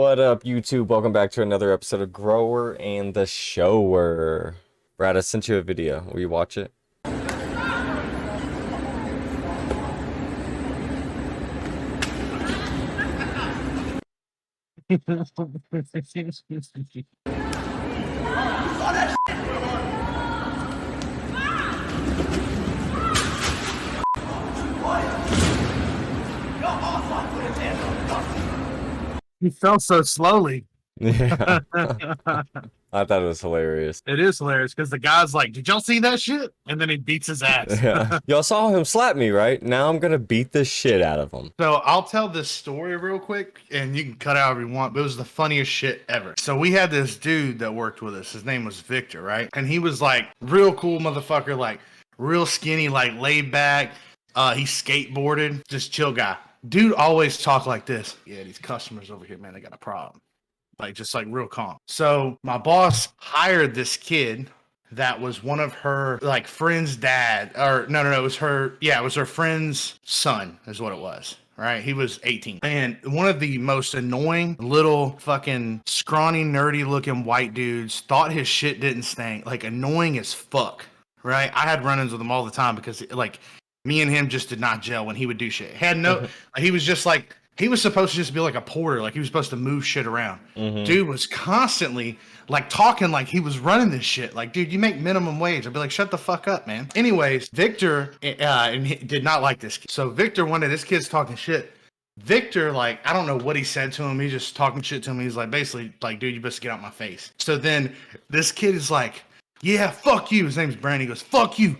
What up, YouTube? Welcome back to another episode of Grower and the Shower. Brad, I sent you a video. Will you watch it? He fell so slowly. Yeah. I thought it was hilarious. It is hilarious because the guy's like, "Did y'all see that shit?" And then he beats his ass. Yeah. Y'all saw him slap me, right? Now I'm gonna beat the shit out of him. So I'll tell this story real quick, and you can cut out if you want. But it was the funniest shit ever. So we had this dude that worked with us. His name was Victor, right? And he was like real cool motherfucker, like real skinny, like laid back. He skateboarded, just chill guy. Dude always talked like this. Yeah, these customers over here, man, they got a problem. Like just like real calm. So my boss hired this kid that was one of her like friend's dad, or no, it was her. Yeah, it was her friend's son, is what it was. Right, he was 18, and one of the most annoying little fucking scrawny, nerdy looking white dudes. Thought his shit didn't stink. Like annoying as fuck. Right, I had run-ins with him all the time because like me and him just did not gel when he would do shit. Had no, he was just like. He was supposed to just be like a porter, like he was supposed to move shit around. Dude was constantly like talking like he was running this shit. Like, dude, you make minimum wage. I'd be like, shut the fuck up, man. Anyways, Victor and he did not like this kid. So Victor, one day, this kid's talking shit. Victor, like, I don't know what he said to him. He's just talking shit to him. He's like, basically, like, dude, you best get out my face. So then this kid is like, yeah, fuck you. His name's Brandon. He goes, fuck you,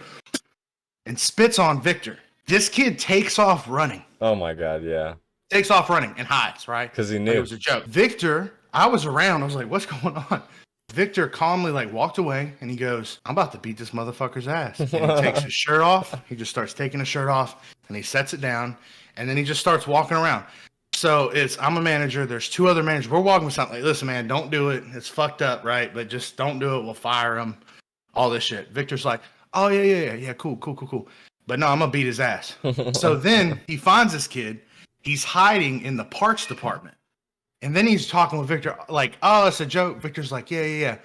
and spits on Victor. This kid takes off running. Oh my god, yeah. Takes off running and hides, right? Because he knew. Like it was a joke. Victor, I was around. I was like, what's going on? Victor calmly like walked away and he goes, I'm about to beat this motherfucker's ass. And he takes his shirt off. He just starts taking his shirt off and he sets it down. And then he just starts walking around. So I'm a manager. There's two other managers. We're walking with something like, listen, man, don't do it. It's fucked up, right? But just don't do it. We'll fire him. All this shit. Victor's like, oh, yeah. Cool. But no, I'm going to beat his ass. So then he finds this kid. He's hiding in the parts department. And then he's talking with Victor like, oh, it's a joke. Victor's like, yeah.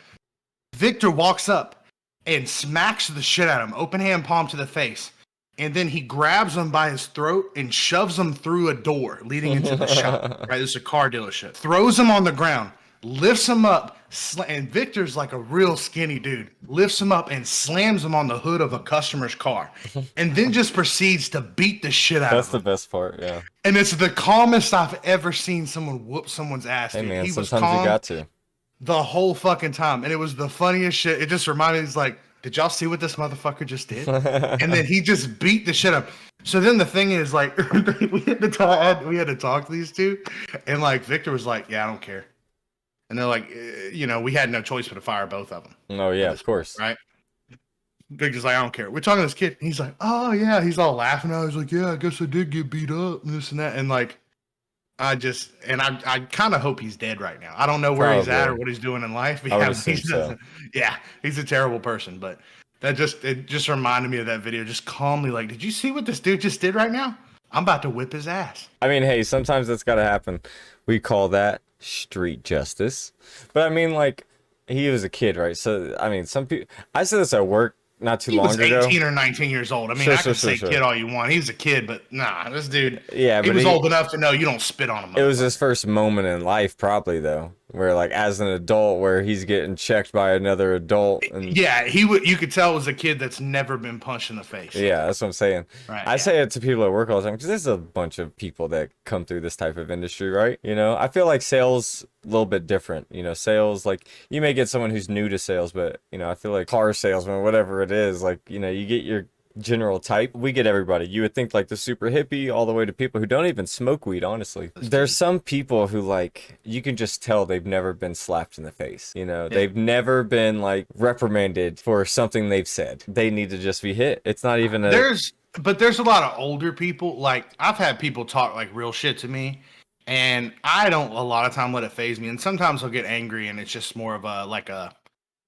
Victor walks up and smacks the shit out of him, open hand palm to the face. And then he grabs him by his throat and shoves him through a door leading into the shop. Right, this is a car dealership. Throws him on the ground, lifts him up, and Victor's like a real skinny dude. Lifts him up and slams him on the hood of a customer's car. And then just proceeds to beat the shit out of him. That's the best part, yeah. And it's the calmest I've ever seen someone whoop someone's ass. Hey Dude. man, He was sometimes calm you got to. the whole fucking time. And it was the funniest shit. It just reminded me, he's like, did y'all see what this motherfucker just did? And then he just beat the shit up. So then the thing is, like, we had to talk to these two. And like Victor was like, yeah, I don't care. And they're like, we had no choice but to fire both of them. Oh, yeah, of course. Right? Victor's like, I don't care. We're talking to this kid. And he's like, oh, yeah. He's all laughing. I was like, yeah, I guess I did get beat up and this and that. And like, I kind of hope he's dead right now. I don't know where he's at or what he's doing in life. Yeah, he's a terrible person. But it just reminded me of that video. Just calmly like, did you see what this dude just did right now? I'm about to whip his ass. I mean, hey, sometimes that's got to happen. We call that street justice. But I mean, like, he was a kid, right? So I mean, some people, I said this at work not too long ago. He was 18 or 19 years old. I mean, I can say kid all you want. He was a kid, but nah, this dude, yeah, he was old enough to know you don't spit on him. It was his first moment in life, probably, though, where, like, as an adult, where he's getting checked by another adult. And yeah, you could tell it was a kid that's never been punched in the face. Yeah, that's what I'm saying. Right, I say it to people at work all the time, because there's a bunch of people that come through this type of industry, right? I feel like sales a little bit different. Sales, like, you may get someone who's new to sales, but, I feel like car salesman, whatever it is, like, you get your general type. We get everybody. You would think like the super hippie all the way to people who don't even smoke weed, honestly. There's some people who, like, you can just tell they've never been slapped in the face. They've never been like reprimanded for something they've said. They need to just be hit. It's not even but there's a lot of older people. Like, I've had people talk like real shit to me, and I don't a lot of time let it phase me. And sometimes I'll get angry and it's just more of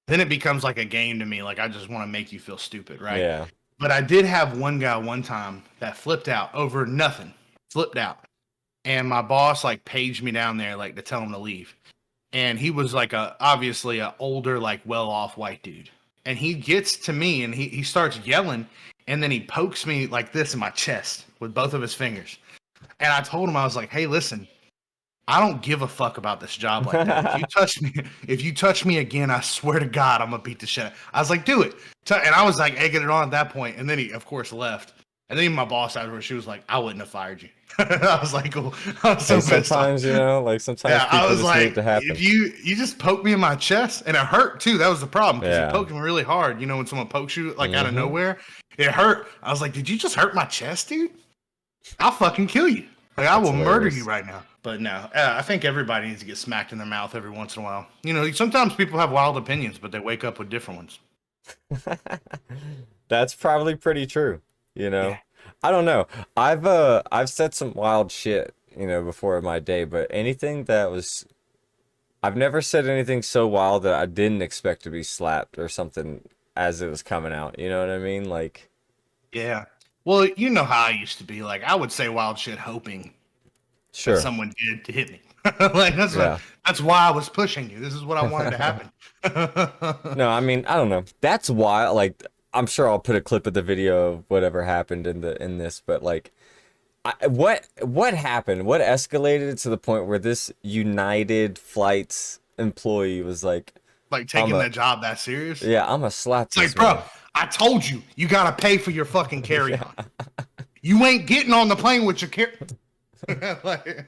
then it becomes like a game to me. Like, I just want to make you feel stupid, right? Yeah. But I did have one guy one time that flipped out over nothing. Flipped out. and my boss like paged me down there like to tell him to leave. And he was like obviously a older, like well off white dude. And he gets to me and he starts yelling, and then he pokes me like this in my chest with both of his fingers. And I told him, I was like, hey, listen, I don't give a fuck about this job like that. If you touch me again, I swear to God, I'm gonna beat the shit. I was like, do it. And I was like egging it on at that point. And then he, of course, left. And then my boss afterwards, she was like, I wouldn't have fired you. I was like, cool. I was so Hey, pissed off. sometimes, you know, like sometimes Yeah, I people was just need it like, to happen. if you just poked me in my chest, and it hurt too. That was the problem because Yeah. you poked me really hard. You know, when someone pokes you like out of Mm-hmm. nowhere, it hurt. I was like, did you just hurt my chest, dude? I'll fucking kill you. Like I That's will murder hilarious. you right now. But no, I think everybody needs to get smacked in their mouth every once in a while. You know, sometimes people have wild opinions, but they wake up with different ones. That's probably pretty true, you Yeah. know. I don't know. I've said some wild shit, you know, before in my day, but anything that was I've never said anything so wild that I didn't expect to be slapped or something as it was coming out. You know what I mean? Like, Yeah. Well, you know how I used to be. Like I would say wild shit hoping that sure. someone did to hit me. Like Yeah. that's why I was pushing you. This is what I wanted to happen. No, I mean, I don't know. That's why, like, I'm sure I'll put a clip of the video of whatever happened in this, but like, what happened? What escalated to the point where this United Flights employee was like, Like I'm taking a, that job that serious. yeah, I'm gonna slap It's like, this bro, man. I told you, you gotta pay for your fucking carry Yeah, on. You ain't getting on the plane with your carry. Like,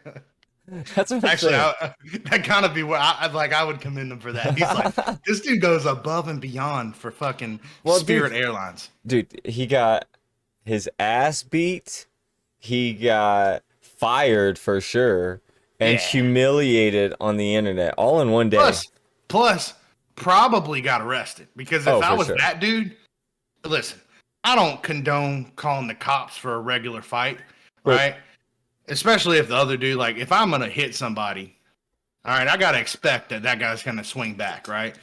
that's what I'm actually, saying. that kind of be where I would commend him for that. He's like, this dude goes above and beyond for fucking Well, Spirit Airlines. dude, he got his ass beat. He got fired for sure and Yeah. humiliated on the internet all in one day. Plus, probably got arrested because Oh, if I for was sure. that dude, listen, I don't condone calling the cops for a regular fight, But right? Especially if the other dude, like, if I'm gonna hit somebody, all right, I gotta expect that that guy's gonna swing back, right?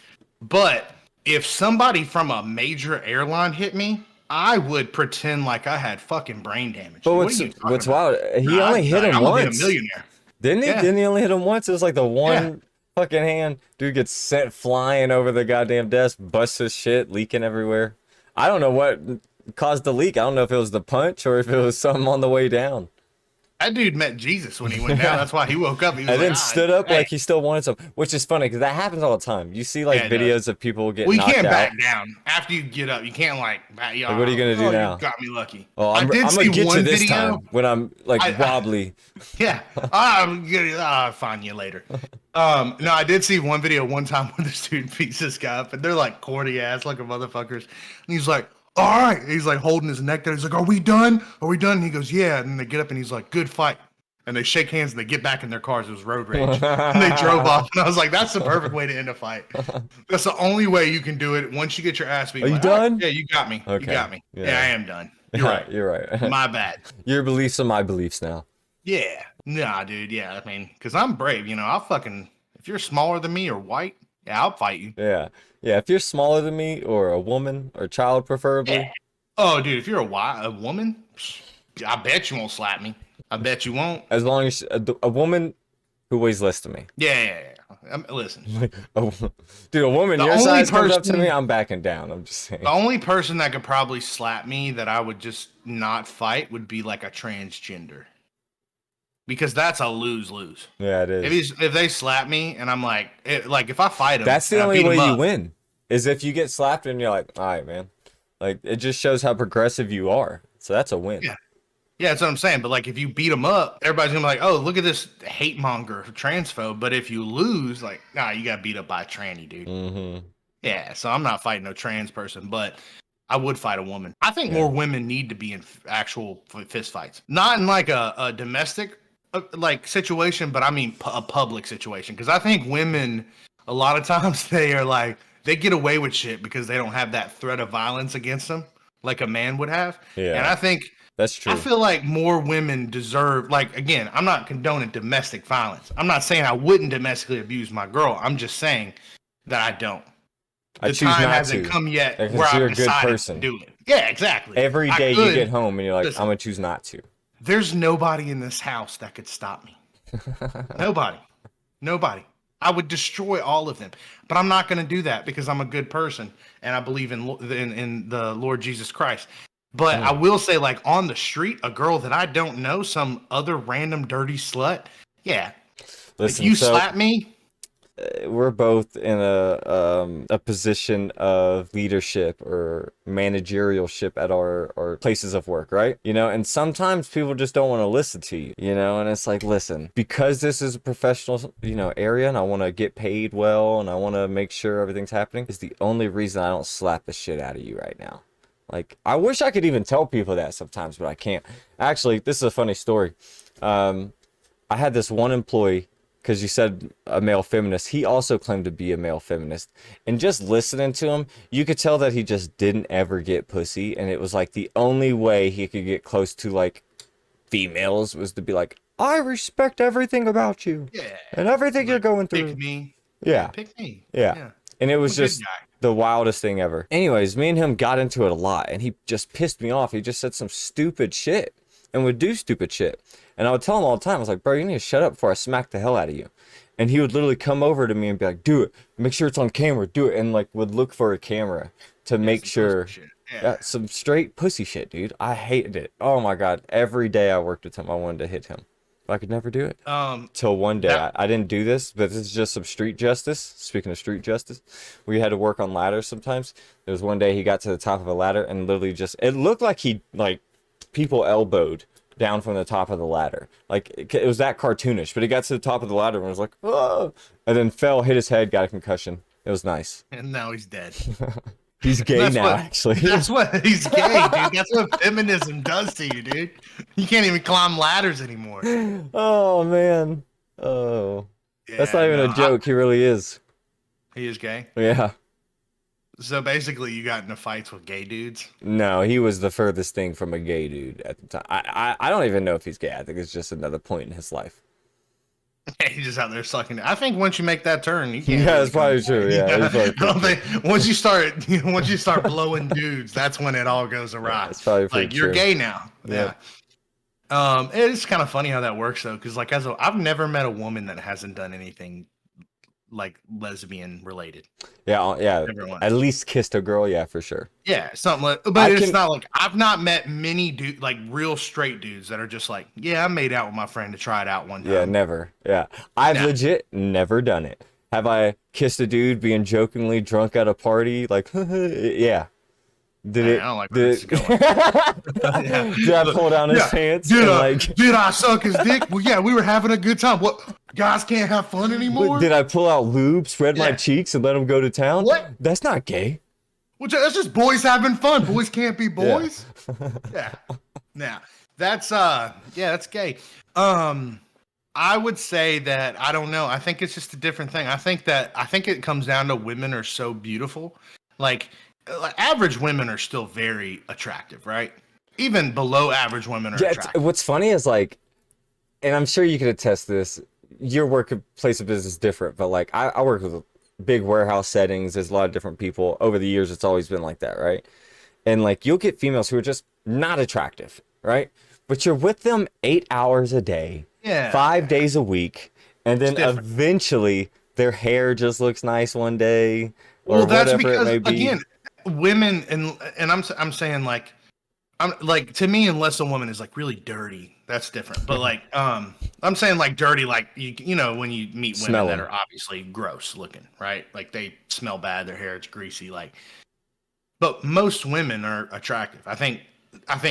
But if somebody from a major airline hit me, I would pretend like I had fucking brain damage. but What are you talking what's about? wild? He Nah, only hit him I'm gonna be a once, millionaire. didn't he? Yeah, Didn't he only hit him once? It was like the yeah. one fucking hand. Dude gets sent flying over the goddamn desk, busts his shit, leaking everywhere. I don't know what caused the leak. I don't know if it was the punch or if it was something on the way down. That dude met Jesus when he went down. Yeah. That's why he woke up. He was And like, then stood up hey, like he still wanted some, which is funny because that happens all the time. You see like yeah, it does. videos of people getting Well, you knocked can't out. back down after you get up. You can't like back. Like, what are you gonna do Oh, you now? got me lucky. Oh, I did I'm see gonna get you one this video. time when I'm like I wobbly. Yeah, I'm gonna. I'll find you later. No, I did see one video one time where this dude beats this guy up, and they're like corny ass like a motherfuckers, and he's like, "All right," he's like holding his neck there. He's like, "Are we done? Are we done?" And he goes, "Yeah." And they get up, and he's like, "Good fight." And they shake hands, and they get back in their cars. It was road rage, and they drove off. And I was like, "That's the perfect way to end a fight. That's the only way you can do it. Once you get your ass beat, Are you like, all right, done? yeah, you got me. You Okay. got me. Yeah. Yeah, I am done. You're right. You're right. My bad." Your beliefs are my beliefs now. Yeah. Nah, dude. Yeah. I mean, because I'm brave. You know, I'll fucking, if you're smaller than me or white, yeah, I'll fight you. Yeah. Yeah. If you're smaller than me or a woman or child, preferably. Yeah. Oh, dude, if you're a woman, I bet you won't slap me. I bet you won't. As long as a woman who weighs less than me. Yeah. Listen, Dude, a woman The your only size comes up to person- me, I'm backing down. I'm just saying. the only person that could probably slap me that I would just not fight would be like a transgender. Because that's a lose-lose. Yeah, it is. If they slap me and I'm like, like if I fight them, That's the only beat way 'em you up, win. Is if you get slapped and you're like, all right, man. Like, it just shows how progressive you are. So that's a win. Yeah. Yeah, that's what I'm saying. But like, if you beat them up, everybody's gonna be like, "Oh, look at this hate monger, transphobe." But if you lose, like, nah, you got beat up by a tranny, dude. Mm-hmm. Yeah, so I'm not fighting no trans person, but I would fight a woman. I think Yeah. more women need to be in actual fist fights, not in like a domestic like situation, but I mean a public situation. Because I think women, a lot of times, they are like they get away with shit because they don't have that threat of violence against them like a man would have. Yeah. And I think. That's true. I feel like more women deserve, like, again, I'm not condoning domestic violence. I'm not saying I wouldn't domestically abuse my girl. I'm just saying that I don't. I The choose time not hasn't to. come yet Because where you're I've a good decided person. to do it. Yeah, exactly. Every I day you could- get home and you're like, listen, I'm gonna choose not to. There's nobody in this house that could stop me. Nobody. Nobody. I would destroy all of them. But I'm not going to do that because I'm a good person and I believe in the Lord Jesus Christ. But I will say, like, on the street, a girl that I don't know, some other random dirty slut, yeah. If Listen, you so slap me, we're both in a position of leadership or managerialship at our places of work, right? You know, and sometimes people just don't want to listen to you, you know, and it's like, listen, because this is a professional, you know, area and I want to get paid well and I want to make sure everything's happening is the only reason I don't slap the shit out of you right now. Like, I wish I could even tell people that sometimes, but I can't. Actually, this is a funny story. I had this one employee, because you said a male feminist, he also claimed to be a male feminist. And just listening to him, you could tell that he just didn't ever get pussy. And it was like the only way he could get close to like females was to be like, I respect everything about you yeah. and everything you're Like, going pick through. me. Yeah. Pick me. Yeah. And it was I'm a good just guy. the wildest thing ever. Anyways, me and him got into it a lot and he just pissed me off. He just said some stupid shit and would do stupid shit. And I would tell him all the time, I was like, bro, you need to shut up before I smack the hell out of you. And he would literally come over to me and be like, do it. Make sure it's on camera. Do it. And like would look for a camera to make sure. Yeah, some straight pussy shit, dude. I hated it. Oh my God. Every day I worked with him, I wanted to hit him. But I could never do it. Till one day. I didn't do this, but this is just some street justice. Speaking of street justice, we had to work on ladders sometimes. There was one day he got to the top of a ladder and literally just, it looked like he, like, people elbowed down from the top of the ladder. Like, it was that cartoonish, but he got to the top of the ladder and was like, oh, and then fell, hit his head, got a concussion. It was nice. And now he's dead. He's gay now, actually. That's what he's gay, dude. That's what feminism does to you, dude. You can't even climb ladders anymore. Oh, man. Oh. Yeah, that's not even a joke. He really is. He is gay? Yeah. So basically, you got into fights with gay dudes? No, he was the furthest thing from a gay dude at the time. I don't even know if he's gay. I think it's just another point in his life. He's just out there sucking it. I think once you make that turn, you can't. Yeah, that's probably true. Yeah, I don't think once you start blowing dudes, that's when it all goes awry. Yeah, that's probably like you're gay now. Yeah. It's kind of funny how that works though, because like I've never met a woman that hasn't done anything like lesbian related. Yeah, yeah. At least kissed a girl, yeah, for sure. Yeah, something like, but it's not like I've not met many like real straight dudes that are just like, yeah, I made out with my friend to try it out one time. Yeah, never. Yeah. I've legit never done it. Have I kissed a dude being jokingly drunk at a party? Like, yeah. I don't like where this is going. Did I pull down his pants? Did I suck his dick? Well, yeah, we were having a good time. What? Guys can't have fun anymore? Did I pull out lube, spread my cheeks, and let him go to town? What? That's not gay. Well, that's just boys having fun. Boys can't be boys. Yeah. Now that's that's gay. I would say that I don't know. I think it's just a different thing. I think it comes down to women are so beautiful. Like average women are still very attractive, right? Even below average women are attractive. What's funny is like, and I'm sure you could attest to this, your place of business is different, but like I work with big warehouse settings. There's a lot of different people. Over the years, it's always been like that, right? And like you'll get females who are just not attractive, right? But you're with them 8 hours a day, 5 days a week, and then eventually their hair just looks nice one day, or whatever it may be. Again, women and I'm saying like to me, unless a woman is like really dirty, that's different. But like I'm saying like dirty, like you know when you meet women that are obviously gross looking, right? Like they smell bad, their hair is greasy, like. But most women are attractive. I think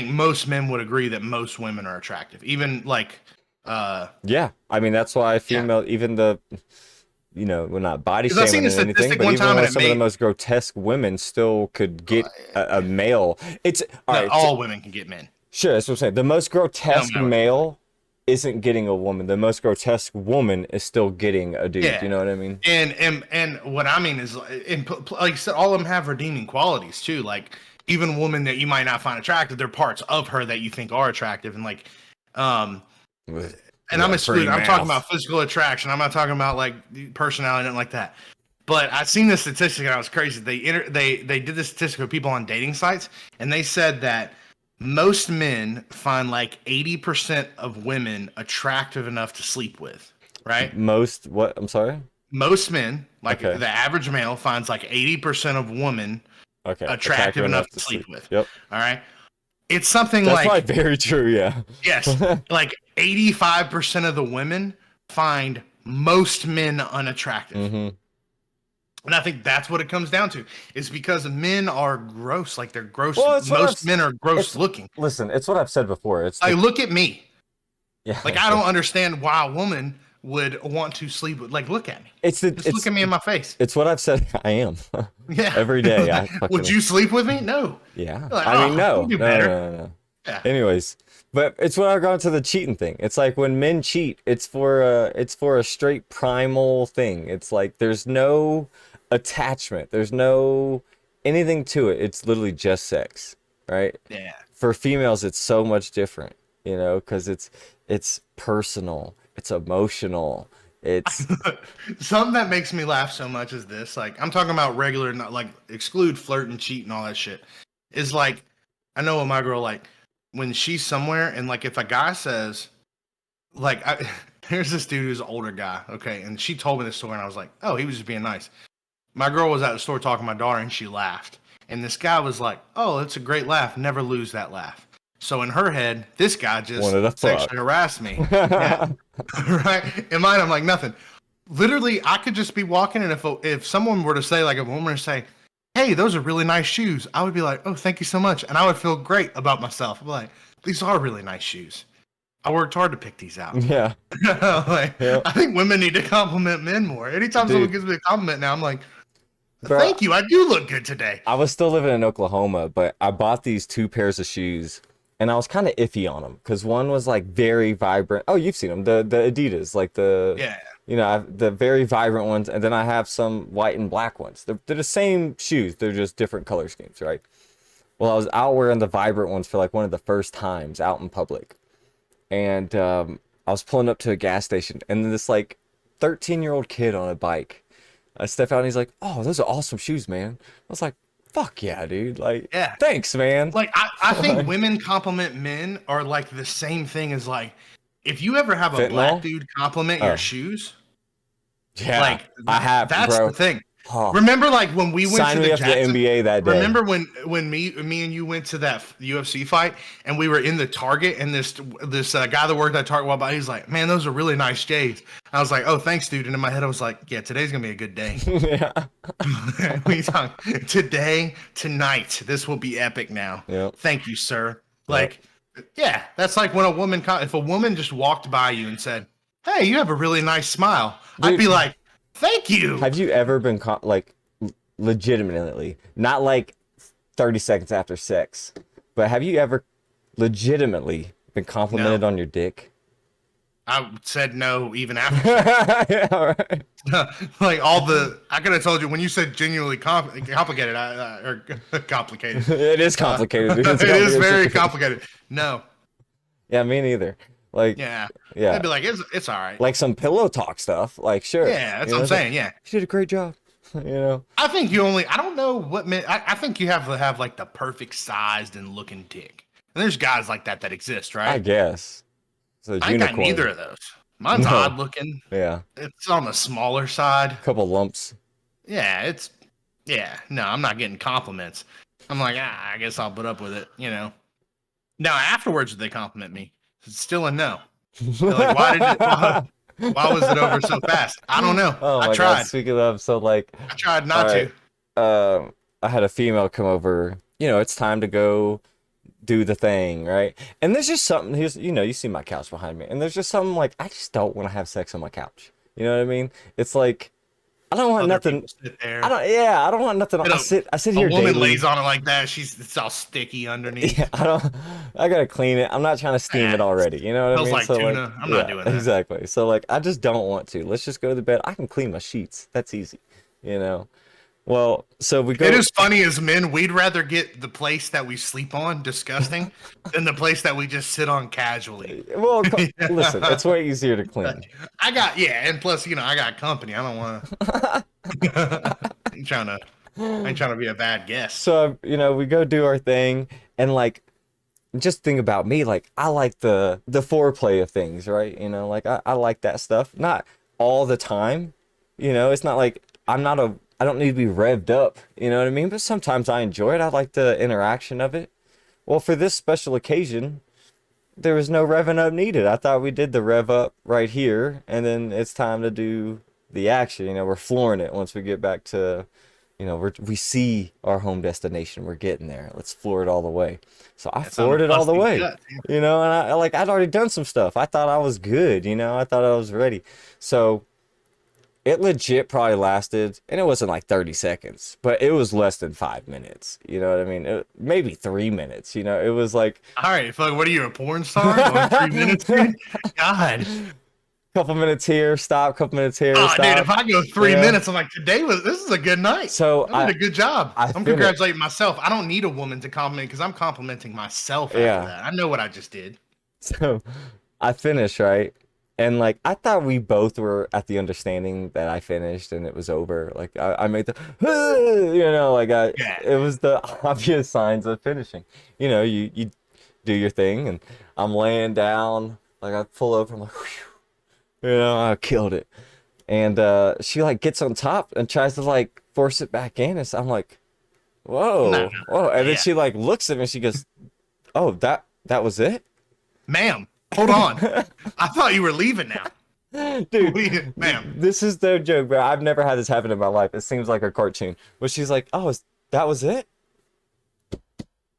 most men would agree that most women are attractive. Even like yeah, I mean that's why even the we're not body shaming or anything, but even some of the most grotesque women still could get a male. It's all women can get men. Sure, that's what I'm saying. The most grotesque male isn't getting a woman. The most grotesque woman is still getting a dude. You know what I mean? And what I mean is, like I said, all of them have redeeming qualities too. Like even a woman that you might not find attractive, there are parts of her that you think are attractive, and like and I'm excluding. I'm talking about physical attraction. I'm not talking about like personality, nothing like that. But I seen this statistic and I was crazy. They did this statistic with people on dating sites, and they said that most men find like 80% of women attractive enough to sleep with, right? Most what? I'm sorry. Most men, like Okay. the average male, finds like 80% of women Okay. attractive Attractive enough enough to to sleep sleep. with. Yep. All right. It's something That's like, probably very true. Yeah. yes, like 85% of the women find most men unattractive. Mm-hmm. And I think that's what it comes down to. Is because men are gross. Like they're gross. Well, Most men are gross it's looking. listen. It's what I've said before. It's Like, the look at me. Like, yeah. I don't understand why a woman would want to sleep with. Like, look at me. It's the Just look at me in my face. it's what I've said. I am Yeah. every day. I Would fucking you sleep with me? No. yeah. You're like, I mean, oh, you no, do no, no, better. no, no. No. Yeah. Anyways, but it's when I got into the cheating thing. It's like when men cheat, it's for a straight primal thing. It's like there's no attachment. There's no anything to it. It's literally just sex, right? Yeah. For females, it's so much different, you know, because it's personal, it's emotional, it's Something that makes me laugh so much is this. Like, I'm talking about regular, not like exclude flirt and cheat and all that shit. Is like, I know what my girl like when she's somewhere and like if a guy says, like, there's this dude who's an older guy, okay, and she told me this story and I was like, oh, he was just being nice. My girl was at the store talking to my daughter and she laughed. And this guy was like, oh, it's a great laugh. Never lose that laugh. So in her head, this guy just one of the sexually fuck. harassed me. Yeah. Right? In mine, I'm like, nothing. Literally, I could just be walking, and if someone were to say, like a woman were to say, hey, those are really nice shoes, I would be like, oh, thank you so much. And I would feel great about myself. I'd be like, these are really nice shoes. I worked hard to pick these out. Yeah, Like, yeah, I think women need to compliment men more. Anytime someone dude, gives me a compliment now, I'm like, bro. thank you. I do look good today. I was still living in Oklahoma, but I bought these two pairs of shoes, and I was kind of iffy on them because one was like very vibrant. Oh, you've seen them, the Adidas, like the Yeah. you know the very vibrant ones, and then I have some white and black ones. They're the same shoes, they're just different color schemes, right? Well, I was out wearing the vibrant ones for like one of the first times out in public, and I was pulling up to a gas station, and then this like 13-year-old kid on a bike. I step out and he's like, "Oh, those are awesome shoes, man." I was like, "Fuck yeah, dude! Like, Yeah. thanks, man." Like, I think Like, women compliment men are like the same thing as like, if you ever have a black fentanyl? dude compliment your Oh, shoes, yeah, like I have, that's the bro. thing. Oh, Remember, like when we went to sign the me up for the Jackson. NBA that day. Remember when me and you went to that UFC fight and we were in the Target and this guy that worked at Target while by he's like, man, those are really nice shades. I was like, oh, thanks, dude. And in my head, I was like, yeah, today's gonna be a good day. Yeah, We talk today, tonight. This will be epic now. yep, Thank you, sir. yep. Like, yeah, that's like when a woman, if a woman just walked by you and said, hey, you have a really nice smile, I'd Dude, be like, thank you. have you ever been like legitimately, not like 30 seconds after sex, but have you ever legitimately been No, complimented on your dick? I said no even after Yeah, right. like I could have told you when you said genuinely complicated, or complicated. It is complicated, dude. It's It is very complicated. complicated. No, Yeah, me neither. Like, yeah, they'd yeah, be like, it's all right. like some pillow talk stuff. Like, sure. Yeah, that's You what know, I'm it's like, saying. Yeah, you did a great job. You know, I think you only. I don't know what men. I think you have to have like the perfect sized and looking dick. And there's guys like that exist, I right? guess. It's a I ain't got neither unicorn. of those. Mine's No. odd looking. Yeah. It's on the smaller side. Couple lumps. Yeah, yeah. No, I'm not getting compliments. I'm like, I guess I'll put up with it. Now afterwards, they compliment me. It's still a no. They're like, why was it over so fast? I don't know. Oh I my God. tried. Speaking of, so like, I tried all not right. to. I had a female come over. You know, it's time to go do the thing, right? And there's just something. Here's, you know, you see my couch behind me, and there's just something like I just don't want to have sex on my couch. You know what I mean? It's like I don't want Other nothing. people sit there. I don't. Yeah, I don't want nothing. And I sit a here woman daily. lays on it like that. It's all sticky underneath. Yeah, I don't. I gotta clean it. I'm not trying to steam Eh, it already. You know what I smells mean? like So like, tuna. I'm not yeah, doing that. exactly. So like, I just don't want to. Let's just go to the bed. I can clean my sheets. That's easy. You know. Well, so we It go. is funny as men, we'd rather get the place that we sleep on disgusting than the place that we just sit on casually. Well, listen, Yeah. it's way easier to clean. And plus, I got company. I don't want to. ain't trying to, I ain't trying to be a bad guest. So you know, we go do our thing, and like, just think about me, like I like the foreplay of things, right? You know, like I like that stuff. Not all the time, you know, it's not like I don't need to be revved up, you know what I mean? But sometimes I enjoy it. I like the interaction of it. Well, for this special occasion, there was no revving up needed. I thought we did the rev up right here, and then it's time to do the action. You know, we're flooring it once we get back to, you know, we see our home destination. We're getting there. Let's floor it all the way. So I That's on a floored it all the busting way. gut. You know, and I'd already done some stuff. I thought I was good. You know, I thought I was ready. So it legit probably lasted, and it wasn't like 30 seconds, but it was less than 5 minutes. You know what I mean? Maybe 3 minutes. You know, it was like All right, fuck. What are you, a porn star? Going 3 minutes, dude? God. couple minutes here, stop, couple minutes here, Oh, dude, stop. if I go You three know? minutes, I'm like, this is a good night. So I did a good job. I I'm finished. congratulating myself. I don't need a woman to compliment because I'm complimenting myself after Yeah. that. I know what I just did. So I finished, right? And like I thought we both were at the understanding that I finished and it was over. Like I made the you know, like Yeah. it was the obvious signs of finishing. You know, you do your thing and I'm laying down, like I pull over, I'm like, whew, you know, I killed it. And she like gets on top and tries to like force it back in. And so I'm like, No, whoa, no, whoa. And then yeah. she like looks at me and she goes, oh, that was it? Ma'am, hold on. I thought you were leaving now. Dude, Ma'am. this is no joke, bro. I've never had this happen in my life. It seems like a cartoon. But she's like, oh, that was it?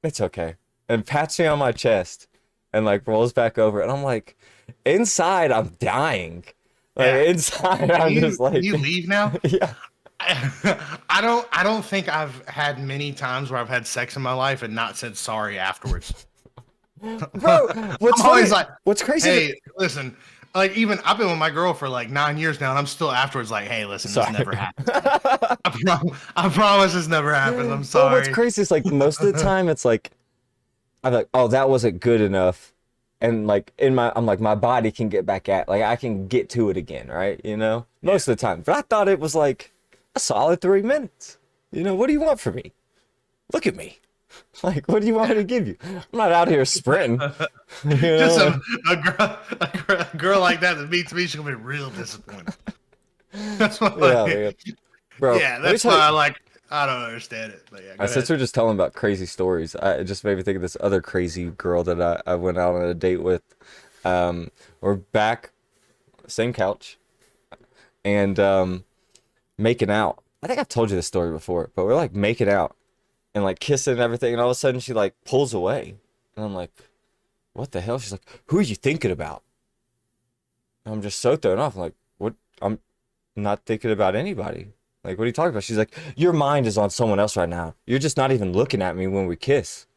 It's okay. And pats me on my chest and like rolls back over. And I'm like, inside, I'm dying. Like Yeah. inside, Can I'm you just can like, you leave now? yeah. I don't think I've had many times where I've had sex in my life and not said sorry afterwards. Bro, what's I'm always funny? like, What's crazy? hey, listen, like even I've been with my girl for like 9 years now, and I'm still afterwards like, hey, listen, this Sorry. never happened. I promise this never happens. I'm Well, what's sorry. crazy is like most of the time it's like I'm like, oh, that wasn't good enough. And like I'm like, my body can get back at, like I can get to it again, right? You know, Yeah. most of the time. But I thought it was like a solid 3 minutes. You know, what do you want from me? Look at me. Like, what do you want me to give you? I'm not out here sprinting. You Just know, a girl like that that beats me, she's gonna be real disappointed. That's why, yeah, man. Bro. yeah, Let me that's tell why you. I don't understand it. But yeah, go Since ahead. we're just telling about crazy stories, it just made me think of this other crazy girl that I went out on a date with. We're back, same couch, and making out. I think I've told you this story before, but we're like making out and like kissing and everything, and all of a sudden she like pulls away, and I'm like, "What the hell?" She's like, "Who are you thinking about?" And I'm just so thrown off. I'm like, "What? I'm not thinking about anybody. Like, what are you talking about?" She's like, "Your mind is on someone else right now. You're just not even looking at me when we kiss."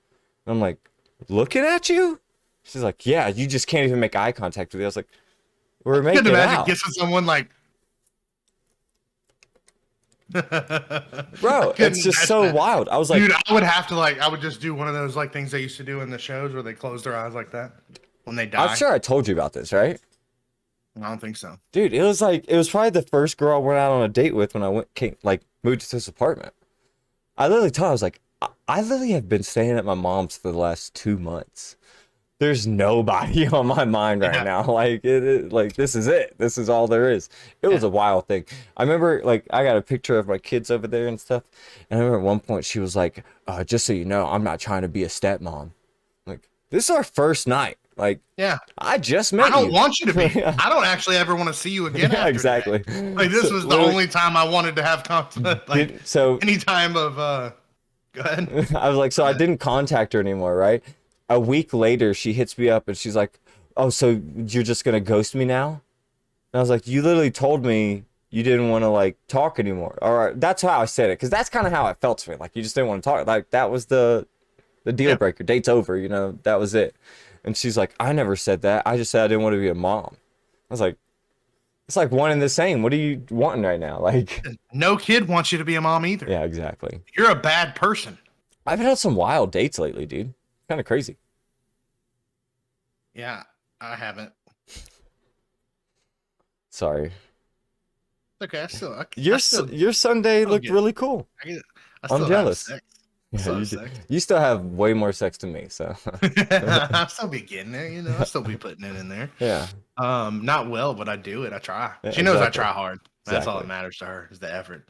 And I'm like, "Looking at you?" She's like, "Yeah, you just can't even make eye contact with me." I was like, "We're I couldn't making imagine out." kissing someone like. I Bro, couldn't it's just imagine so that. wild. I was like, Dude, I would have to like I would just do one of those like things they used to do in the shows where they close their eyes like that when they I'm die. sure I told you about this, right? I don't think so. Dude, it was probably the first girl I went out on a date with when like moved to this apartment. I literally told her, I was like, I literally have been staying at my mom's for the last 2 months. There's nobody on my mind right Yeah, now. Like like this is it. This is all there is. It was yeah. a wild thing. I remember like I got a picture of my kids over there and stuff. And I remember at one point she was like, just so you know, I'm not trying to be a stepmom. Like, this is our first night. Like, Yeah. I just I met don't you. want you to be. Yeah, I don't actually ever want to see you again yeah, after today. exactly. Like this So was the literally, only time I wanted to have contact. Like did so any time of go ahead. I was like, so I didn't contact her anymore, right? A week later, she hits me up and she's like, "Oh, so you're just gonna ghost me now?" And I was like, "You literally told me you didn't want to like talk anymore." All right, that's how I said it, because that's kind of how it felt to me. Like you just didn't want to talk. Like that was the deal Yeah. breaker. Date's over. You know, that was it. And she's like, "I never said that. I just said I didn't want to be a mom." I was like, "It's like one and the same. What are you wanting right now?" Like, No kid wants you to be a mom either. yeah, exactly. You're a bad person. I've had some wild dates lately, dude. Kind of crazy. Yeah, I haven't. Sorry. Okay, I still Your Sunday still looked get really cool. I, get, I I'm still have jealous. sex. Yeah, So you do. sex. You still have way more sex than me, so I'll still be getting there, I'll still be putting it in there. yeah, Not well, but I do it. I try. yeah, She knows I exactly, try hard. That's all that exactly. matters to her is the effort.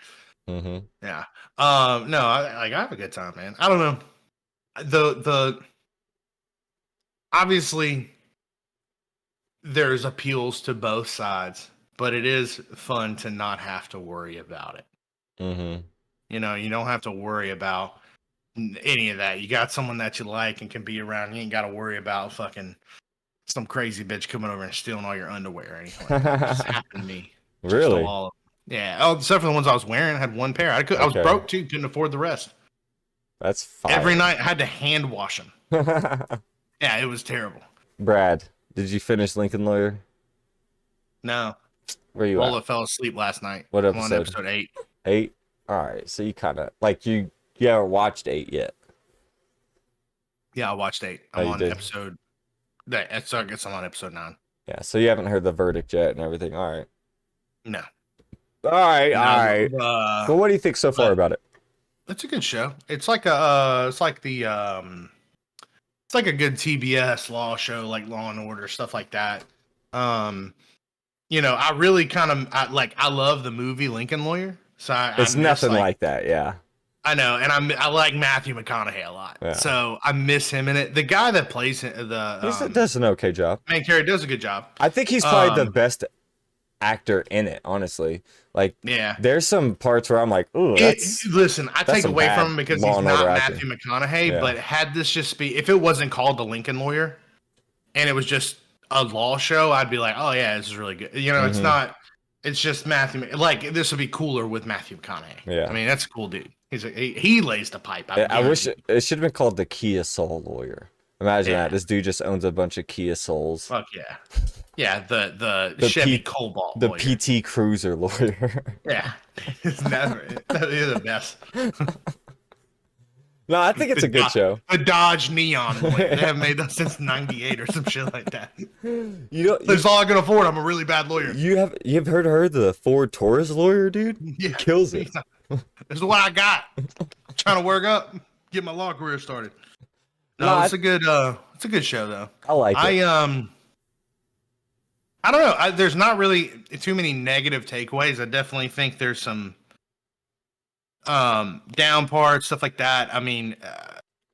Mm-hmm. Yeah. No, I have a good time, man. I don't know. The obviously there's appeals to both sides, but it is fun to not have to worry about it. Mm-hmm. You don't have to worry about any of that. You got someone that you like and can be around. You ain't got to worry about fucking some crazy bitch coming over and stealing all your underwear or anything like that. It's happened to me. She stole Really? all of them. Yeah. Oh, except for the ones I was wearing. I had one pair. I was Okay, broke too. Couldn't afford the rest. that's Every fire. night I had to hand wash them. Yeah, it was terrible. Brad, did you finish Lincoln Lawyer? No. Where you at? Lola fell asleep last night. What I'm on episode? episode 8. 8? All right, so you kind of like you haven't watched 8 yet. Yeah, I watched 8. Oh, I'm you on did. episode. So I guess I'm on episode 9. Yeah, so you haven't heard the verdict yet and everything. All right. No. All right, all No. right. Well, what do you think so far But about it? it's a good show. It's like it's like a good TBS law show, like Law and Order, stuff like that. Um, I really I love the movie Lincoln Lawyer. So I It's miss nothing like like that, yeah. I know, and I like Matthew McConaughey a lot. Yeah. So I miss him in it. The guy that plays He does an okay job. main character does a good job. I think he's probably the Um, best actor in it, honestly. Like, yeah. there's some parts where I'm like, ooh, that's Listen, I that's take some away bad from him because Law he's and Order not acting. Matthew McConaughey. Yeah. But had this just be, if it wasn't called The Lincoln Lawyer, and it was just a law show, I'd be like, oh yeah, this is really good. It's Mhm. not. It's just Matthew. Like this would be cooler with Matthew McConaughey. Yeah. I mean, that's a cool dude. He lays the pipe. I wish Guarantee. it should have been called the Kia Soul Lawyer. Imagine Yeah. that. This dude just owns a bunch of Kia Souls. Fuck yeah. Yeah. The The Chevy P- Cobalt the lawyer. PT Cruiser Lawyer. Yeah. It's never. They're the best. No, I think it's a good show. The Dodge Neon lawyer. They haven't made that since '98 or some shit like that. You That's all I can afford. I'm a really bad lawyer. you've heard the Ford Taurus Lawyer, dude? Yeah. Kills it. This is what I got. Trying to work up, get my law career started. No, No, it's a good show though. I like it. I don't know. There's not really too many negative takeaways. I definitely think there's some down parts, stuff like that. I mean,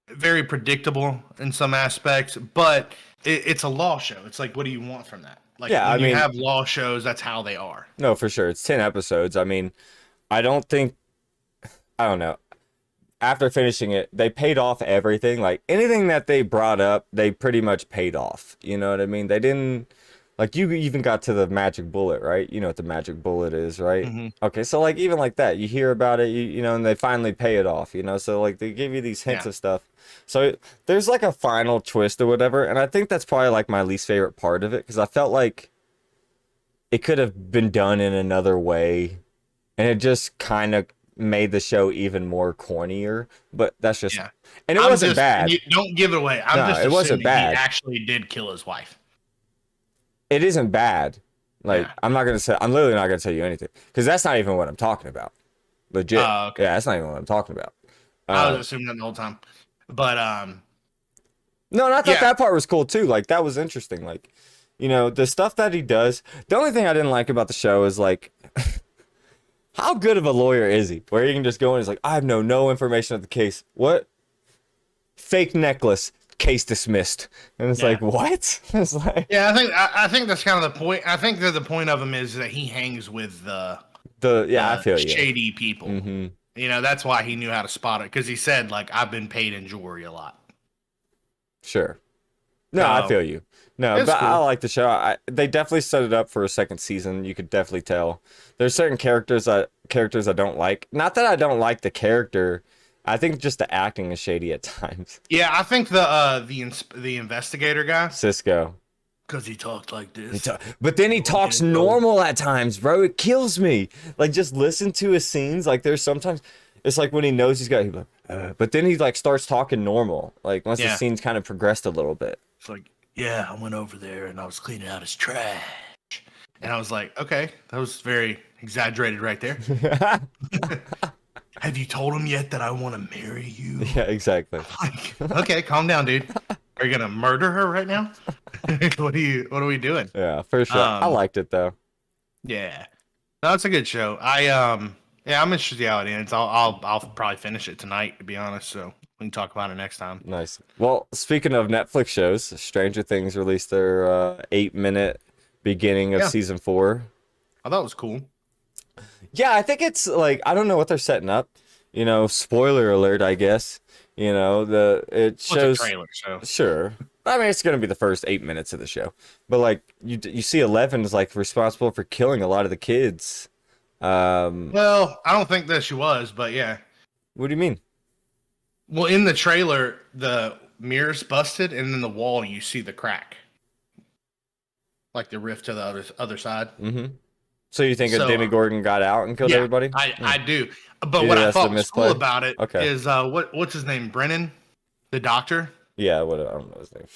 very predictable in some aspects, but it's a law show. It's like, what do you want from that? Like, Yeah, when I you mean- have law shows, that's how they are. No, for sure. It's 10 episodes. I mean, I don't know. After finishing it, they paid off everything. Like anything that they brought up, they pretty much paid off. You know what I mean? They didn't like you even got to the magic bullet, right? You know what the magic bullet is, right? Mhm. Okay, so like even like that, you hear about it, you know, and they finally pay it off, you know? So like they give you these hints Yeah. of stuff. So there's like a final twist or whatever, and I think that's probably like my least favorite part of it because I felt like it could have been done in another way and it just kind of made the show even more cornier, but that's just Yeah. and it wasn't bad. Don't give it away. I'm No, just it wasn't assuming bad. he actually did kill his wife. It isn't bad. Like Yeah. I'm literally not gonna tell you anything because that's not even what I'm talking about. Legit. Oh, okay. Yeah, that's not even what I'm talking about. I was assuming that the whole time, but No, and I thought Yeah. that part was cool too. Like that was interesting. Like, you know, the stuff that he does. The only thing I didn't like about the show is like how good of a lawyer is he? Where he can just go in and he's like, I have no information of the case. What? Fake necklace, case dismissed. And it's Yeah. like, what? It's like yeah, I think that's kind of the point. I think that the point of him is that he hangs with the I feel you. shady people. Mm-hmm. That's why he knew how to spot it because he said like I've been paid in jewelry a lot. Sure. No, I So, feel you. No, it's but I cool. like the show. They definitely set it up for a second season. You could definitely tell. There's certain characters I don't like. Not that I don't like the character. I think just the acting is shady at times. Yeah, I think the investigator guy Cisco. because he talked like this. But then he talks Okay, bro. normal at times, bro. It kills me. Like just listen to his scenes. Like there's sometimes it's like when he knows he's like, but then he like starts talking normal. Like once the Yeah. scene's kind of progressed a little bit. It's like, yeah, I went over there and I was cleaning out his trash. And I was like, okay, that was very exaggerated right there. have you told him yet that I want to marry you? Yeah, exactly. Like, okay, calm down, dude. Are you gonna murder her right now? What are we doing? Yeah, for sure. I Um, liked it though. yeah. No, that's a good show. Yeah, I'm interested to see how it ends. I'll probably finish it tonight, to be honest. So we can talk about it next time. Nice. Well, speaking of Netflix shows, Stranger Things released their 8-minute beginning of Yeah, season 4. I thought it was cool. Yeah, I think it's like I don't know what they're setting up. Spoiler alert, I guess. It Well, it's a shows. trailer, so Sure. I mean, it's gonna be the first 8 minutes of the show, but like you see, Eleven is like responsible for killing a lot of the kids. Um, well, I don't think that she was, but yeah. what do you mean? Well, in the trailer, the mirror's busted, and in the wall you see the crack, like the rift to the other side. Mm-hmm. So you think a So Demogorgon got out and killed yeah, everybody? I do. But what Either I that's the thought was cool misplay. about it Okay. is what's his name, Brennan, the doctor. Yeah. What? I don't know his name.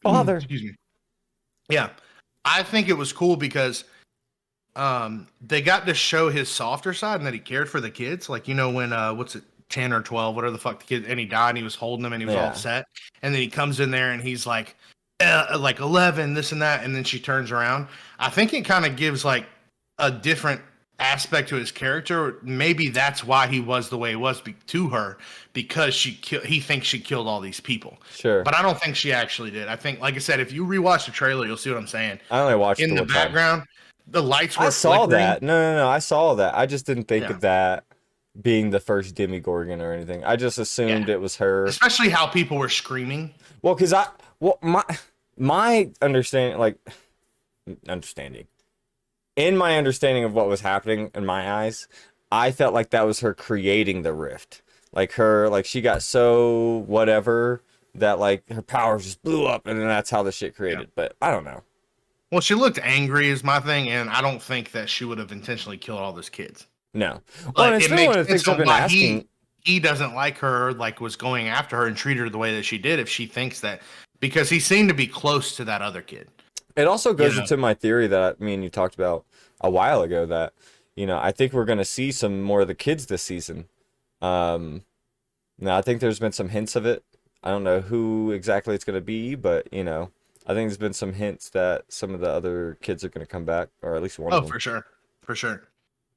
Father. Excuse me. Yeah, I think it was cool because they got to show his softer side and that he cared for the kids. Like, when what's it, 10 or 12, whatever the fuck the kid, and he died and he was holding them and he was all Yeah. upset. And then he comes in there and he's like 11, this and that, and then she turns around. I think it kind of gives like a different aspect to his character. Maybe that's why he was the way he was to her, because he thinks she killed all these people. Sure. But I don't think she actually did. I think, like I said, if you rewatch the trailer, you'll see what I'm saying. I only watched In it the one time. background, the lights I were saw flickering. that. No, no, no. I saw that. I just didn't think Yeah. of that being the first Demogorgon or anything. I just assumed Yeah. it was her. Especially how people were screaming. Well, my understanding, like understanding, in my understanding of what was happening in my eyes, I felt like that was her creating the rift. Like she got so whatever that like her powers just blew up, and then that's how the shit created. But I don't know. Well, she looked angry is my thing, and I don't think that she would have intentionally killed all those kids. No. Well, and But it's it been one makes of the sense things I've on been why asking. he doesn't like her, like was going after her and treated her the way that she did. If she thinks that, because he seemed to be close to that other kid. It also goes know? into my theory that me and you talked about a while ago that, I think we're going to see some more of the kids this season. Um, Now, I think there's been some hints of it. I don't know who exactly it's going to be, but, I think there's been some hints that some of the other kids are going to come back, or at least one of Oh, them. for sure, for sure.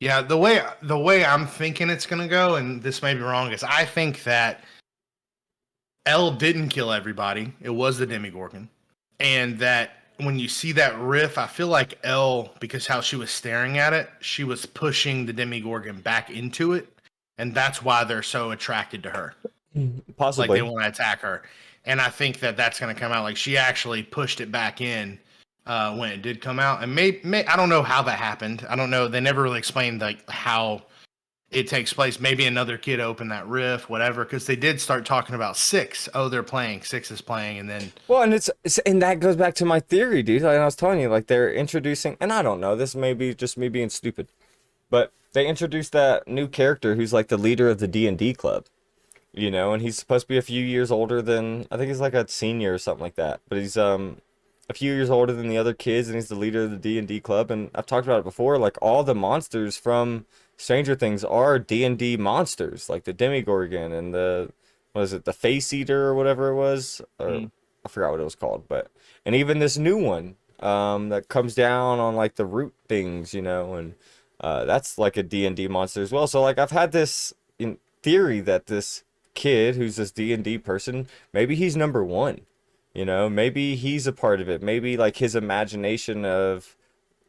Yeah, the way I'm thinking it's gonna go, and this may be wrong, is I think that Elle didn't kill everybody. It was the Demigorgon. And that when you see that riff, I feel like Elle, because how she was staring at it, she was pushing the Demigorgon back into it. And that's why they're so attracted to her. Like they Possibly. want to attack her. And I think that that's going to come out. Like she actually pushed it back in when it did come out. And I don't know how that happened. I don't know. They never really explained like how it takes place. Maybe another kid opened that riff, whatever, because they did start talking about six. Oh, they're playing. Six is playing, and then Well, and and that goes back to my theory, dude. Like I was telling you, like they're introducing, and I don't know, this may be just me being stupid, but they introduced that new character who's like the leader of the D&D club. And he's supposed to be a few years older than, I think he's like a senior or something like that. But he's a few years older than the other kids, and he's the leader of the D&D club. And I've talked about it before, like all the monsters from Stranger Things are D&D monsters, like the Demigorgon and what is it, the Face Eater or whatever it was, or I forgot what it was called. But and even this new one that comes down on like the root things, and that's like a D&D monster as well. So like I've had this in theory that this kid who's this D&D person, maybe he's number one. Maybe he's a part of it. Maybe like his imagination of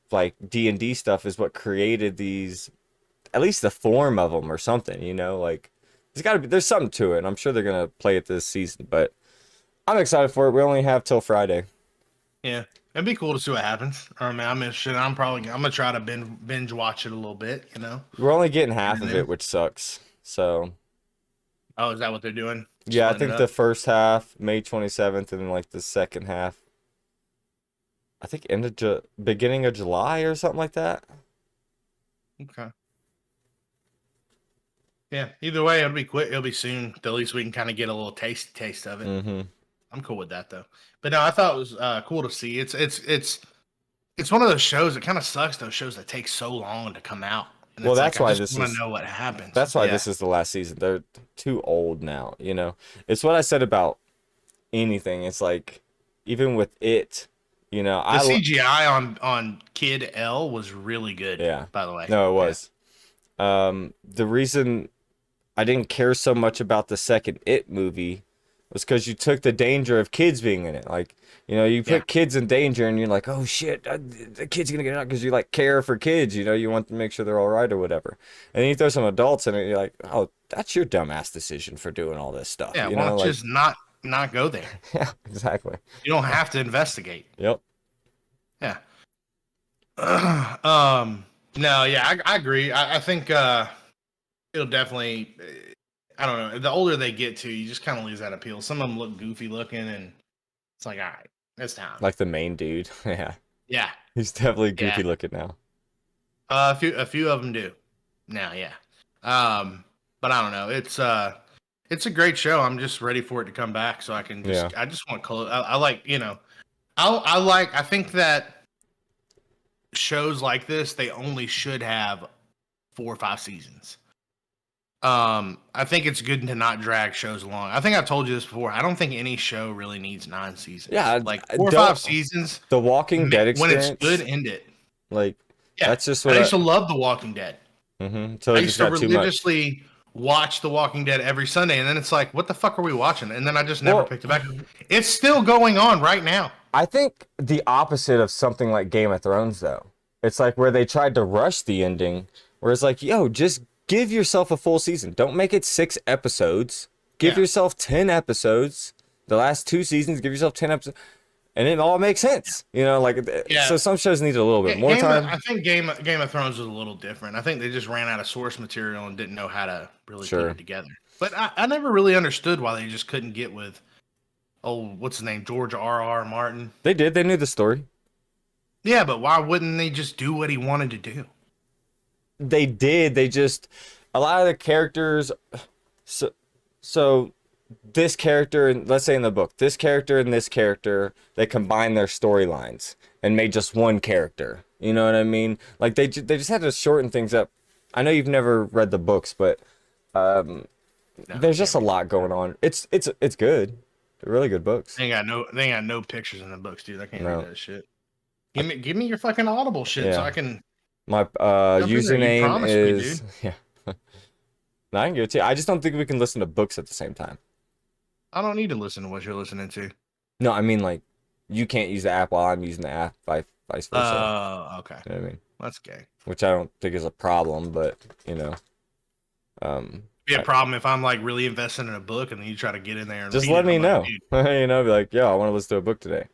like D&D stuff is what created these, at least the form of them or something, like there's something to it. And I'm sure they're going to play it this season, but I'm excited for it. We only have till Friday. yeah, it'd be cool to see what happens. I mean, I'm interested. I'm gonna try to binge watch it a little bit. We're only getting half And of then- it, which sucks. So Oh, is that what they're doing? yeah, I Splitting think it the up? first half, May 27th, and then like the second half, I think beginning of July or something like that. Okay. Yeah. Either way, it'll be quick. It'll be soon. At least we can kind of get a little taste of it. Mm-hmm. I'm cool with that though. But no, I thought it was cool to see. It's one of those shows. It kind of sucks those shows that take so long to come out. And Well, it's like that's I why just this want to is know what happens. that's why Yeah, this is the last season. They're too old now, you know. It's what I said about anything. It's like even with it, you know, the CGI on Kid L was really good. yeah. By the way, No, it yeah, was. The reason I didn't care so much about the second It movie was because you took the danger of kids being in it. Like, you know, you yeah, put kids in danger and you're like, oh shit, the kid's gonna get out because you like care for kids, you know, you want to make sure they're all right or whatever. And then you throw some adults in it, you're like, oh, that's your dumbass decision for doing all this stuff, yeah. you Why know? don't you Like, just not go there? yeah, exactly. You don't have to investigate. Yep. Yeah. No, yeah, I agree. I think it'll definitely. I don't know. The older they get to, you just kind of lose that appeal. Some of them look goofy looking, and it's like, all right, it's time. Like the main dude. Yeah. Yeah, He's definitely yeah. goofy looking now. A few of them do. Now, yeah. But I don't know. It's a great show. I'm just ready for it to come back, so Yeah. I just want close. I like, I think that shows like this, they only should have 4 or 5 seasons. I think it's good to not drag shows along. I think I've told you this before. I don't think any show really needs 9 seasons. Yeah, Like I 4 or 5 seasons, the Walking Dead when it's good, experience, end it. like, Yeah, that's just I what used to love The Walking Dead. so I it used just to got too much. religiously watch The Walking Dead every Sunday, and then it's like, what the fuck are we watching? And then I just never Well, picked it back. It's still going on right now. I think the opposite of something like Game of Thrones, though. It's like where they tried to rush the ending, where it's like, yo, just give yourself a full season. Don't make it 6 episodes. Give Yeah, yourself 10 episodes. The last 2 seasons, give yourself 10 episodes. And it all makes sense. You know, like, yeah. so some shows need a little bit more I time. think Game of Thrones was a little different. I think they just ran out of source material and didn't know how to really put Sure. it together. But I never really understood why they just couldn't get with what's his name, George R. Martin. They did. They knew the story. Yeah, but why wouldn't they just do what he wanted to do? They did. They just, a lot of the characters, so, so this character, and let's say in the book, this character and this character, they combined their storylines and made just one character. You know what I mean? Like they just had to shorten things up. I know you've never read the books, but No, there's can't just a read. lot going on. It's good. They're really good books. They ain't got no pictures in the books, dude. I can't No. read that shit. Give me your fucking Audible shit so Yeah. I can My jump in there. You username promised me, is dude. yeah. No, I can give it to you. I just don't think we can listen to books at the same time. I don't need to listen to what you're listening to. No, I mean like you can't use the app while I'm using the app, vice versa. Okay. You know what I mean? That's gay. Which I don't think is a problem, but you know, Be a I- problem if I'm like really invested in a book and then you try to get in there and just read let it. me I'm like, know. dude, You know, be like, yo, I want to listen to a book today.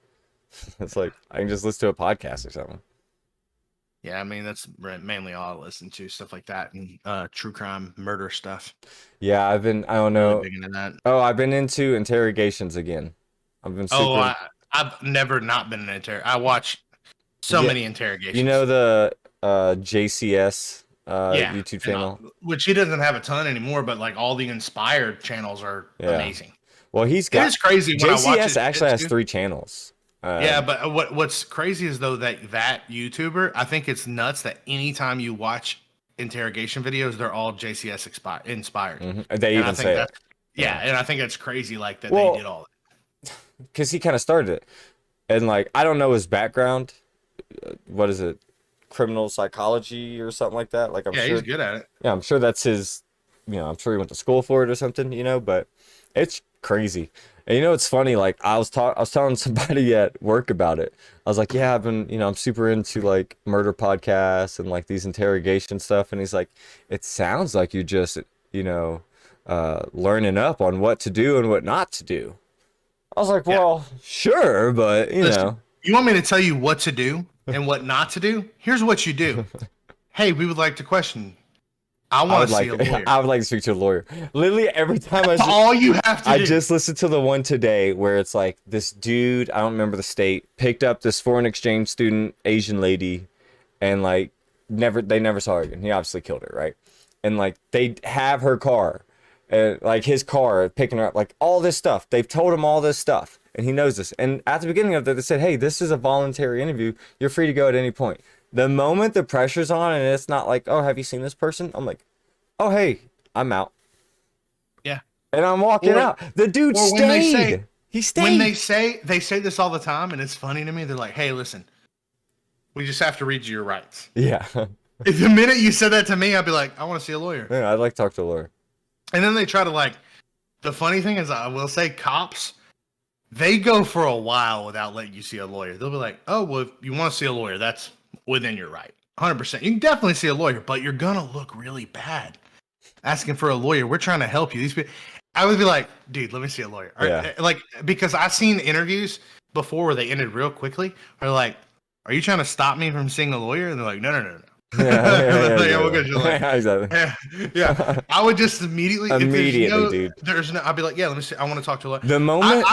It's like I can just listen to a podcast or something. yeah, I mean that's mainly all I listen to, stuff like that, and true crime, murder stuff. Yeah, I don't Really know. big into that. Oh, I've been into interrogations again. I've been Oh, super. I've never not been an I watch so Yeah, many you interrogations. know the JCS Yeah, YouTube and, channel. which he doesn't have a ton anymore, but like all the inspired channels are Yeah. amazing. Well, he's It got is crazy when I watch JCS it. actually has 3 channels. Yeah, but what's crazy is though that YouTuber, I think it's nuts that anytime you watch interrogation videos, they're all JCS inspired. They And I even think say that's it. yeah, and I think that's crazy like that Well, they did all that. because he kind of started it, and like I don't know his background. What is it? Criminal psychology or something like that. Like I'm Yeah, sure. he's good at it. Yeah, I'm sure that's his. You know, I'm sure he went to school for it or something. You know, but it's crazy. And you know, it's funny. Like I was telling somebody at work about it. I was like, yeah, I've been. You know, I'm super into like murder podcasts and like these interrogation stuff. And he's like, it sounds like you're just you know, learning up on what to do and what not to do. I was like, Yeah. well, sure, but you Listen, know, you want me to tell you what to do and what not to do? Here's what you do. Hey, we would like to question. I I want would to see like, a lawyer. I would like to speak to a lawyer. Literally every time That's all you have to I do. just listened to the one today where it's like this dude, I don't remember the state, picked up this foreign exchange student, Asian lady, and like they never saw her again. He obviously killed her, right? And like they have her car, and like his car picking her up, like all this stuff. They've told him all this stuff, and he knows this. And at the beginning of it, they said, "Hey, this is a voluntary interview. You're free to go at any point." The moment the pressure's on and it's not like, oh, have you seen this person? I'm like, oh, hey, I'm out. Yeah. And I'm walking Or out. The dude or when they say stayed. He when stayed. they say this all the time, and it's funny to me. They're like, "Hey, listen, we just have to read you your rights." Yeah. If the minute you said that to me, I'd be like, "I want to see a lawyer." Yeah, I'd like to talk to Laura. And then they try to like. The funny thing is, I will say, cops they go for a while without letting you see a lawyer. They'll be like, "Oh, well, if you want to see a lawyer, that's within your right, 100%. You can definitely see a lawyer, but you're gonna look really bad asking for a lawyer. We're trying to help you." These people, I would be like, "Dude, let me see a lawyer." Yeah. Like because I've seen interviews before where they ended real quickly. Or like, "Are you trying to stop me from seeing a lawyer?" And they're like, "No, no, no, no." Yeah, yeah, Like, yeah, we'll yeah, get you a lawyer. yeah. Exactly. Yeah, yeah. I would just immediately, if Immediately, dude. I'd be like, yeah, let me see. I want to talk to a lawyer. The moment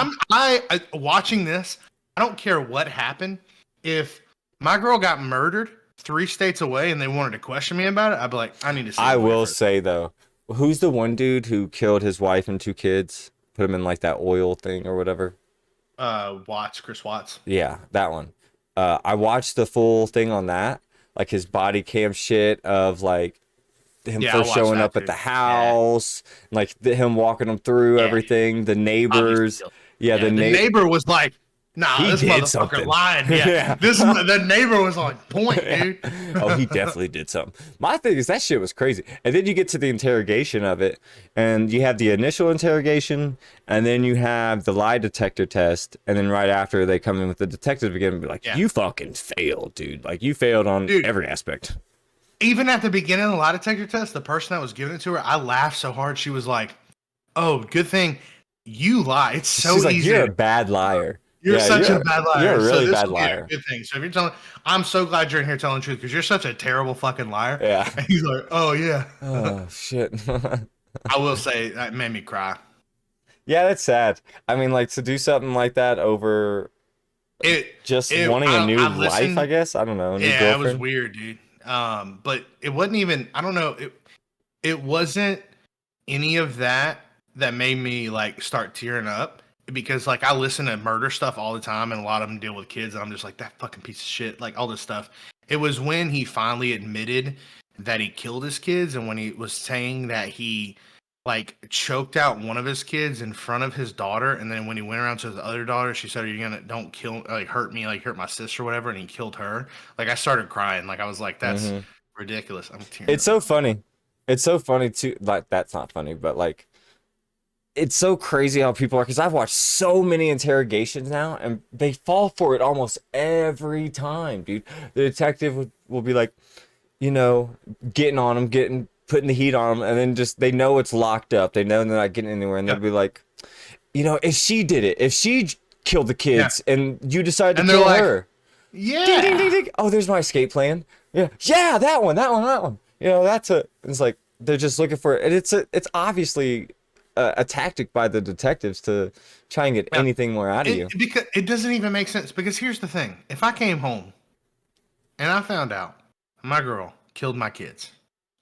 Watching this. I don't care what happened. If my girl got murdered 3 states away and they wanted to question me about it, I'd be like, I need to see a I lawyer will first. say though, who's the one dude who killed his wife and 2 kids, put him in like that oil thing or whatever? Chris Watts. Yeah, that one. I watched the full thing on that, like his body cam shit of like him Yeah, I first watched showing that up at too. the Yeah, house, like him walking them through yeah. everything, the Obviously neighbors. killed. Yeah, Yeah, the neighbor was like, "Nah, he this did motherfucker something. lied." Yeah, Yeah. the neighbor was on point, Yeah. dude. Oh, he definitely did something. My thing is that shit was crazy. And then you get to the interrogation of it, and you have the initial interrogation, and then you have the lie detector test, and then right after they come in with the detective again and be like, Yeah, "You fucking failed, dude. Like you failed on dude. every aspect." Even at the beginning of the lie detector test, the person that was giving it to her, I laughed so hard. She was like, "Oh, good thing you lie. It's so She's like, easy "You're to a bad liar. You're Yeah, such a bad you're liar. a So really this bad will be a liar." good thing. So if you're telling, I'm so glad you're in here telling the truth because you're such a terrible fucking liar." Yeah. And he's like, "Oh yeah." Oh shit. I will say that made me cry. Yeah, that's sad. I mean, like to do something like that over It, just wanting a new I life, I listened. guess. I don't know, a new Yeah, it was girlfriend. weird, dude. But it wasn't even. I don't know. It wasn't any of that that made me like start tearing up because like I listen to murder stuff all the time and a lot of them deal with kids and I'm just like that fucking piece of shit, like all this stuff. It was when he finally admitted that he killed his kids and when he was saying that he like choked out one of his kids in front of his daughter and then when he went around to his other daughter she said, "Are you gonna don't kill like hurt me, like hurt my sister or whatever," and he killed her. Like I started crying, like I was like, that's Hmm. ridiculous. I'm tearing It's up so now. funny. It's so funny too. Like that's not funny, but like it's so crazy how people are. Because I've watched so many interrogations now, and they fall for it almost every time, dude. The detective will be like, you know, getting on them, getting putting the heat on them, and then just they know it's locked up. They know they're not getting anywhere, and they'll Yeah. be like, you know, if she did it, if she killed the Yeah. kids, and you decide to And they're kill like, her, ding ding ding yeah. ding. Oh, there's my escape plan. Yeah, yeah, that one, that one, that one. You know, that's a. It's like they're just looking for it. And it's obviously a tactic by the detectives to try and get Yeah. anything more out of you. Because it doesn't even make sense. Because here's the thing: if I came home and I found out my girl killed my kids,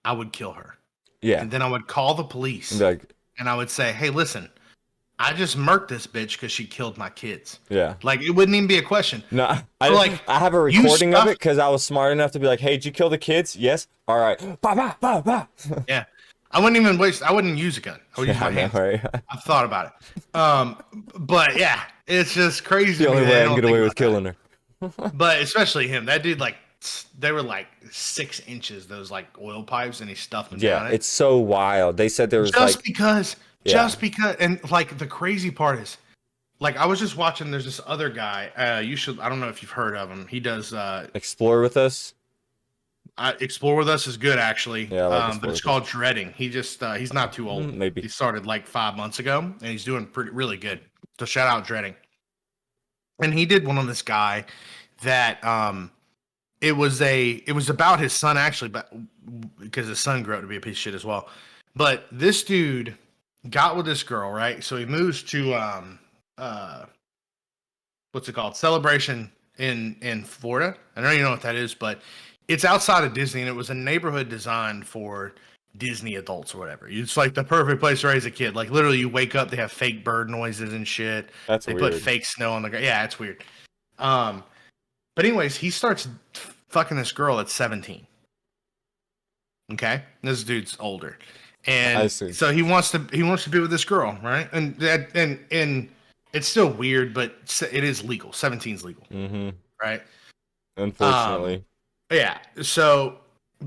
I would kill her, Yeah, and then I would call the and police be like, and I would say, "Hey, listen, I just murked this bitch because she killed my kids." yeah. Like it wouldn't even be a question. No, So like I have a you recording of it stuff, because I was smart enough to be like, hey, did you kill the kids? Yes. All right. Bah, bah, bah, bah. yeah. I wouldn't even waste. I wouldn't use a gun. I would use Yeah, I my know, hands. right? I've thought about it. But yeah, it's just crazy The to me only that way they I can don't get think away with about that. killing her. But especially him, that dude, like they were like 6 inches, those like oil pipes, and he stuffed them Yeah, down it. it's so wild. They said there was Just like, because, yeah, and like the crazy part is, like I was just watching. There's this other guy. You should. I don't know if you've heard of him. He does. explore with us. Explore with Us is good actually. Yeah, I like But explore it's with us. called Dreading. He just he's not too old. Maybe. He started like 5 months ago, and he's doing pretty really good. So shout out Dreading. And he did one on this guy that it was about his son actually, but because his son grew up to be a piece of shit as well. But this dude got with this girl, right? So he moves to uh what's it called? Celebration in Florida. I don't even know what that is, but it's outside of Disney and it was a neighborhood designed for Disney adults or whatever. It's like the perfect place to raise a kid. Like literally you wake up, they have fake bird noises and shit. That's They put weird. fake snow on the ground. Yeah, it's weird. Um but anyways, he starts. fucking this girl at 17. Okay, this dude's older, I and see. so he wants to be with this girl, right? And it's still weird, but it is legal. 17's legal, Mm-hmm. right? Um, Unfortunately. yeah. So,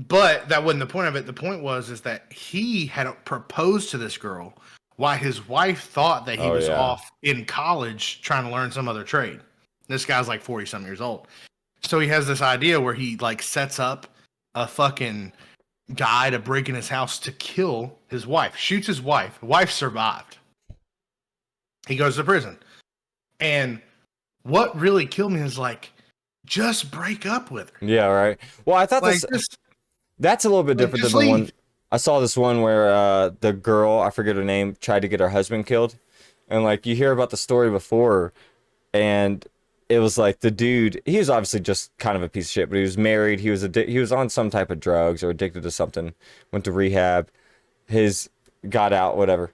but that wasn't the point of it. The point was is that he had proposed to this girl while his wife thought that he Oh was yeah. off in college trying to learn some other trade. This guy's like 40 something years old. So he has this idea where he like sets up a fucking guy to break in his house to kill his wife, shoots his wife. Wife survived. He goes to prison. And what really killed me is like, just break up with her. Yeah, right. Well, I thought Like, that's a little bit different than just the one leave. I saw. This one where the girl, I forget her name, tried to get her husband killed, and like you hear about the story before, and it was like the dude, he was obviously just kind of a piece of shit, but he was married, he was on some type of drugs or addicted to something, went to rehab, his got out, whatever.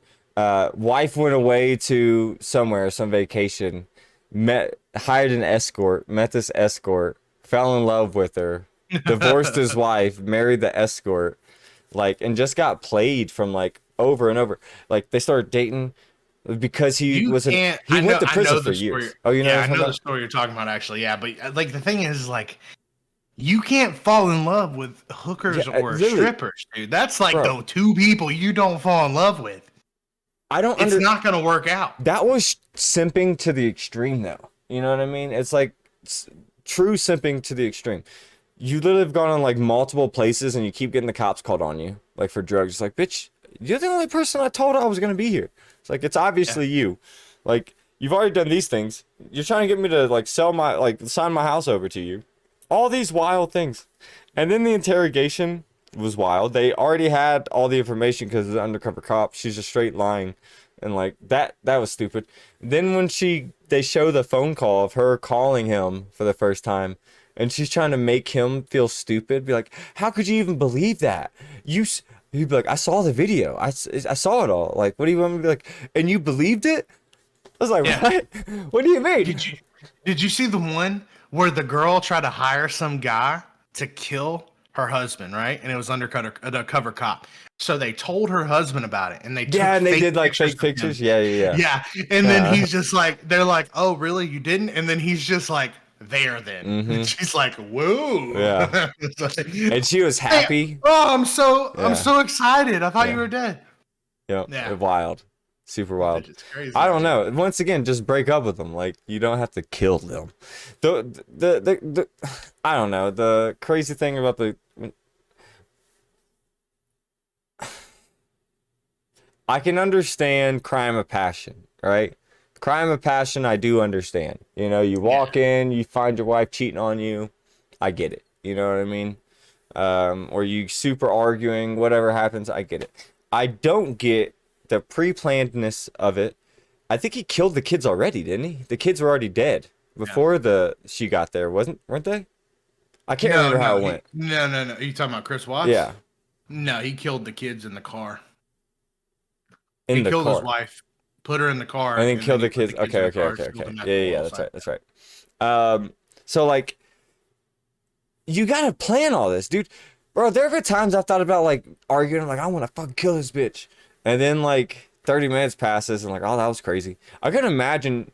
Wife went away to somewhere, some vacation, hired an escort, met this escort, fell in love with her, divorced his wife, married the escort, like, and just got played from like over and over. Like they started dating because You can't. he went to I prison know for the story. years. Oh, you know Yeah, what I I'm talking know the about? story you're talking about. Actually, yeah, but like the thing is, like, you can't fall in love with Yeah, hookers or literally, strippers, dude. That's like bro. the two people you don't fall in love with. I don't It's under not gonna work out. That was simping to the extreme, though. You know what I mean? It's like true simping to the extreme. You literally have gone on like multiple places and you keep getting the cops called on you, like for drugs. It's like, bitch, you're the only person I told I was gonna be here. It's like it's Yeah, obviously you. Like you've already done these things. You're trying to get me to like sell my like sign my house over to you. All these wild things. And then the interrogation was wild. They already had all the information because of the undercover cop. She's just straight lying. And like that was stupid. Then when they show the phone call of her calling him for the first time and she's trying to make him feel stupid, be like, "How could you even believe that?" He'd be like, "I saw the video. I saw it all. Like, what do you want me to be like? And you believed it?" I was like, yeah. "What? What do you mean?" Did you did you see the one where the girl tried to hire some guy to kill her husband, right? And it was undercover cop. So they told her husband about it, and they Yeah, took and they fake did like pictures fake of him. pictures. Yeah, yeah, Yeah, and yeah. then he's just like, they're like, "Oh, really? You didn't?" And then he's just like, "There, then." And Mm-hmm. she's like, "Whoa!" Yeah. It's like, And she was "Hey, happy. oh, I'm Yeah. so excited. I thought you Yeah. were dead." Yep. Yeah, Wild. Super that wild. bitch is crazy, I don't man. know. Once again, just break up with them. Like you don't have to kill them. The I don't know. The crazy thing about I can understand crime of passion, right? Crime of passion, I do understand. You know, you Yeah, walk in, you find your wife cheating on you. I get it. You know what I mean? Or you super arguing, whatever happens, I get it. I don't get the pre-plannedness of it. I think he killed the kids already, didn't he? The kids were already dead yeah. before she got there, weren't they? I can't No, remember how no, it went. no. Are you talking about Chris Watts? Yeah, No, he killed the kids in the car. in He the killed his car. wife, put her in the car, And then and then killed he the put the kids. kids in Okay, the okay, car, okay, spilled okay. the Yeah, medical yeah, yeah, oil that's side. right, that's right. So like you gotta plan all this, dude. Bro, there have been times I've thought about like arguing, like I want to fucking kill this bitch, and then like 30 minutes passes and like, oh, that was crazy. I can imagine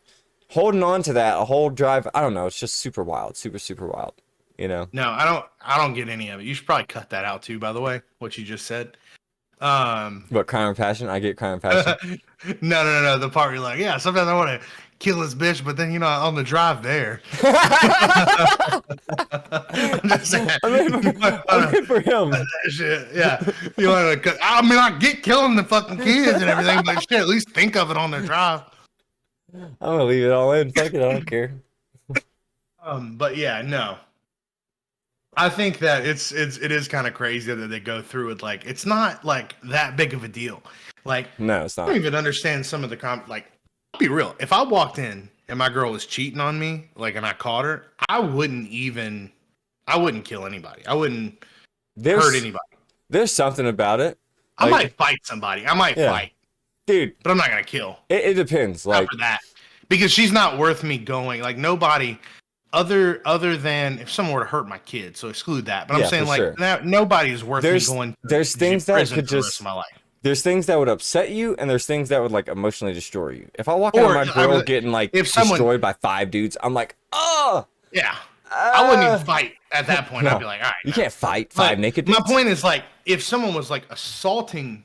holding on to that a whole drive. I don't know. It's just super wild, super wild. You know. No, I don't get any of it. You should probably cut that out too, by the way, what you just said. Um But crime and passion, I get crime and passion. no. The part where you're like, yeah, sometimes I want to kill this bitch, but then on the drive there. I'm just saying. You might I wanna mean for cut him. that shit. Yeah. You want to cut I mean I get killing the fucking kids and everything, but shit, at least think of it on the drive. I'm gonna leave it all in. Fuck it, I don't care. But yeah, no. I think that it is kind of crazy that they go through it. Like it's not like that big of a deal. Like No, it's I don't not. even understand some of the like. I'll be real. If I walked in and my girl was cheating on me, like, and I caught her, I wouldn't kill anybody. I wouldn't hurt There's anybody. there's something about it. I Like, might fight somebody. I might yeah, fight, dude, but I'm not gonna kill. it depends. Not Like, for that, because she's not worth me going. Like nobody. other than if someone were to hurt my kid, so exclude that. But I'm Yeah, for saying like sure. nobody is worth me There's going there's to things that prison could for the rest of just my life. there's things that would upset you, and there's things that would like emotionally destroy you. If I walk out of Or my I grill was getting like if someone, destroyed by 5 dudes, I'm like, oh, yeah, I wouldn't even uh, fight at that point. I'd be no, like, all right, you no. can't fight But 5 naked my dudes. point is like if someone was like assaulting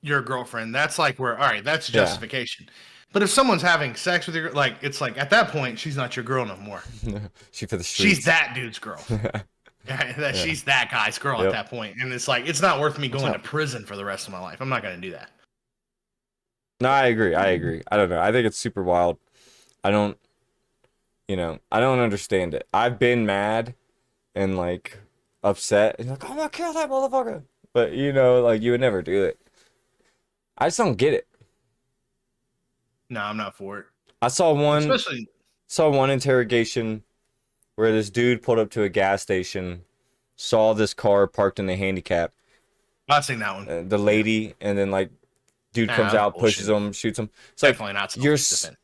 your girlfriend, that's like where all right, that's Yeah, justification. But if someone's having sex with your like, it's like at that point she's not your girl no more. shoot for the She's streets. that dude's girl. That Yeah. she's that guy's girl at Yep. that point, and it's like it's not worth me What's going to up? prison for the rest of my life. I'm not going to do that. No, I agree. I agree. I don't know. I think it's super wild. I don't, I don't understand it. I've been mad and like upset and like, I'm gonna kill that motherfucker. But like you would never do it. I just don't get it. No, I'm not for it. I Especially, saw one interrogation where this dude pulled up to a gas station, saw this car parked in the handicap, I've seen that one. the lady, and then like dude Nah, comes that's out, pushes bullshit. him, shoots him. It's like Definitely not you're self-defense.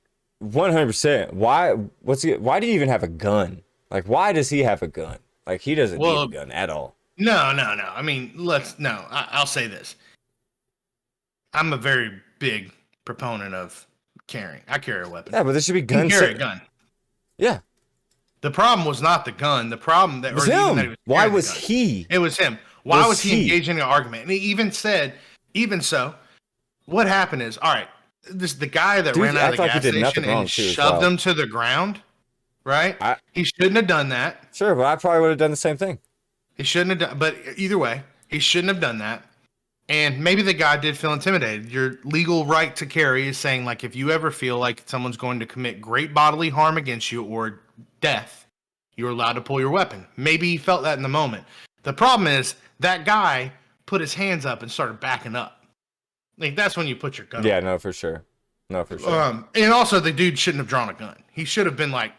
100%. Why do you even have a gun? Like why does he have a gun? Like he doesn't need a Well, gun at all. no, no, no. I mean, I'll say this. I'm a very big proponent of carrying. I carry a weapon. Yeah, but there should be You can guns. carry a gun. Yeah, The problem was not the gun. The problem that, it was or even that he him. was Why carrying the was gun. he? It was him. Why was he he? engaged in an argument? And he even said, even so, what happened is, all right, the guy that Dude ran out of act the like he gas did nothing station wrong and too as shoved well. him to the ground, right? I He shouldn't have done that. Sure, but I probably would have done the same thing. He shouldn't have done. But either way, he shouldn't have done that. And maybe the guy did feel intimidated. Your legal right to carry is saying, like, if you ever feel like someone's going to commit great bodily harm against you or death, you're allowed to pull your weapon. Maybe he felt that in the moment. The problem is that guy put his hands up and started backing up. Like that's when you put your gun. Yeah, no, for sure. No, for sure. And also the dude shouldn't have drawn a gun. He should have been like,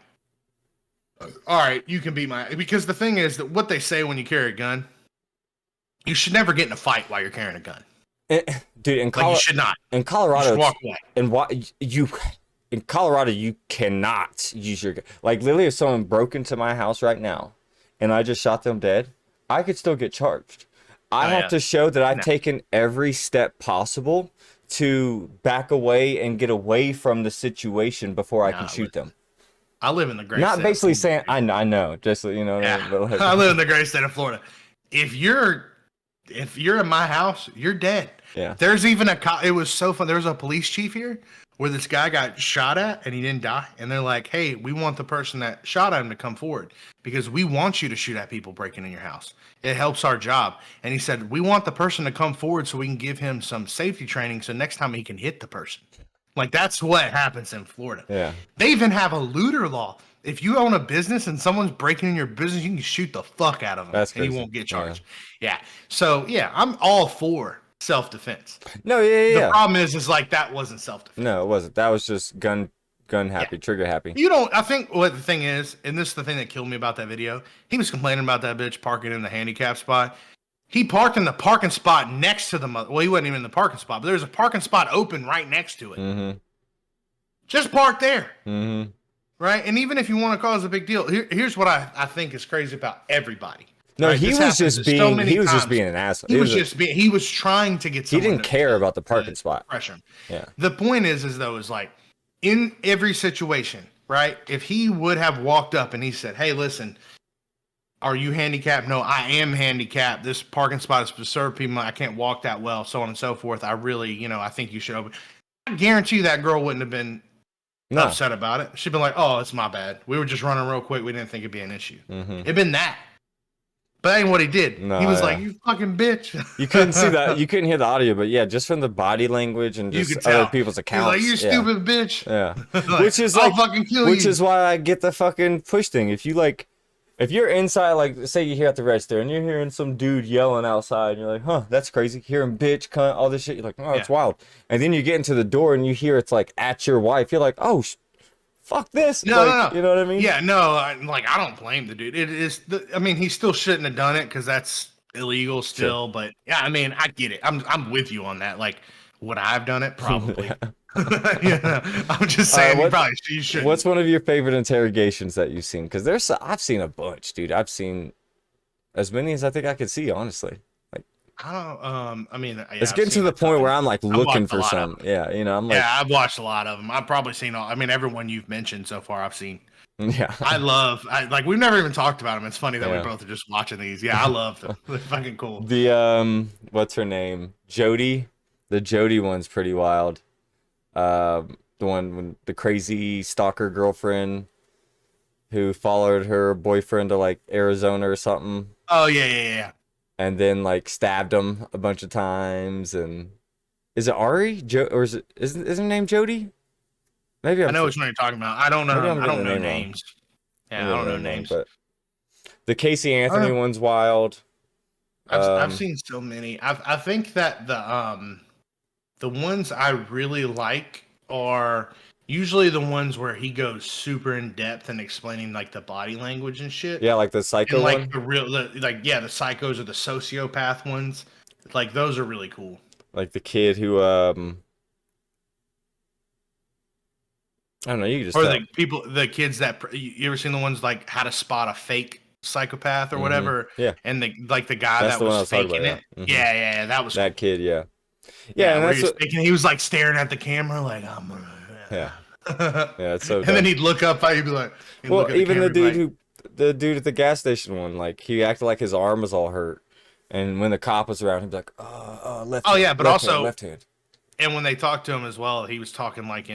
"All right, you can be my." Because the thing is that what they say when you carry a gun, you should never get in a fight while you're carrying a gun. Dude, Like you should not. in You Colorado, should walk away. and what you in Colorado, you cannot use your gun. Like literally, if someone broke into my house right now, and I just shot them dead, I could still get charged. I Oh, have yeah. to show that I've No. taken every step possible to back away and get away from the situation before I can Nah, shoot them. I live in the great Not state of basically Florida. saying I know, just Yeah, but like, I live in the great state of Florida. If you're in my house, you're dead. yeah. There's even it was so fun. There was a police chief here where this guy got shot at and he didn't die. And they're like, hey, we want the person that shot at him to come forward because we want you to shoot at people breaking in your house. It helps our job. And he said, we want the person to come forward so we can give him some safety training so next time he can hit the person. Like that's what happens in Florida. Yeah. They even have a looter law. If you own a business and someone's breaking in your business, you can shoot the fuck out of them That's and you crazy. won't get charged. Yeah. So yeah, I'm all for self-defense. No, yeah. The problem is like that wasn't self-defense. No, it wasn't. That was just gun happy, trigger happy. You don't. I think what the thing is, and this is the thing that killed me about that video. He was complaining about that bitch parking in the handicap spot. He parked in the parking spot next to the mother. Well, he wasn't even in the parking spot, but there's a parking spot open right next to it. Mm-hmm. Just park there. Mm-hmm. Right. And even if you want to cause a big deal, here's what I think is crazy about everybody. No, right? he This was happens just so being many he was just times. being an asshole. He was trying to get He someone didn't care about the parking spot. pressure him. Yeah. The point is though, is like in every situation, right? If he would have walked up and he said, hey, listen, are you handicapped? No, I am handicapped. This parking spot is to serve people. I can't walk that well, so on and so forth. I really, I think you should open. I guarantee you that girl wouldn't have been No. upset about it. She'd been like, oh, it's my bad. We were just running real quick. We didn't think it'd be an issue. Mm-hmm. It'd been that. But that ain't what he did. No, he was yeah. like, you fucking bitch. You couldn't see that. You couldn't hear the audio, but yeah, just from the body language and You just could other tell. people's He's accounts. like, you yeah. stupid bitch. Yeah. Like, Which is I'll like, fucking kill which you. is why I get the fucking push thing. If you like, if you're inside, like, say you hear at the register and you're hearing some dude yelling outside, and you're like, huh, that's crazy. Hearing bitch, cunt, all this shit. You're like, oh, it's wild. And then you get into the door and you hear it's like at your wife. You're like, oh, fuck this. No, like, no. You know what I mean? Yeah, no. I don't blame the dude. It is. I mean, he still shouldn't have done it because that's illegal still. Sure. But yeah, I mean, I get it. I'm with you on that. Like, would I have done it? Probably. You know, I'm just All right, saying you what's shouldn't. one of your favorite interrogations that you've seen? Because I've seen a bunch, dude. I've seen as many as I think I could see, honestly. Like I don't. I mean, it's yeah, I've getting to seen a the point where ton. I'm like I've looking watched a for lot of some. them. Yeah, I'm like, Yeah, I've watched a lot of them. I've probably seen all. I mean, everyone you've mentioned so far, I've seen. yeah, I like. We've never even talked about them. It's funny that we yeah. both are just watching these. Yeah, I love them. They're fucking cool. The what's her name? Jody. The Jody one's pretty wild. The one when the crazy stalker girlfriend who followed her boyfriend to like Arizona or something, Oh yeah, yeah, yeah. and then like stabbed him a bunch of times. And is it Ari? Or is her name Jody? Maybe I I'm know which one you're talking about. maybe I'm I getting don't the know name wrong. names. I'm Yeah, I getting don't the know name wrong, names. but the Casey Anthony Uh, one's wild. I've Um, seen so many. I think that the ones I really like are usually the ones where he goes super in depth and explaining like the body language and shit. yeah, like the And Psycho like one, like yeah, the psychos or the sociopath ones. Like those are really cool. like the kid who I don't know. You can just Or tell. the kids that you ever seen the ones like how to spot a fake psychopath or whatever, Yeah, and the guy that's that the one was I was talking about. faking Yeah. it. Yeah, yeah, yeah, that was That cool. kid. Yeah. Yeah, Yeah, and where he that's was what. faking, he was like staring at the camera like I'm Yeah. gonna. Yeah, it's so And then dumb. he'd look up, he'd be like, he'd Well, look at the even camera, and be like, the dude at the gas station one, like he acted like his arm was all hurt, and when the cop was around, he'd be like, left oh hand, yeah, but left hand, also, left hand. and when they talked to him as well, he was talking like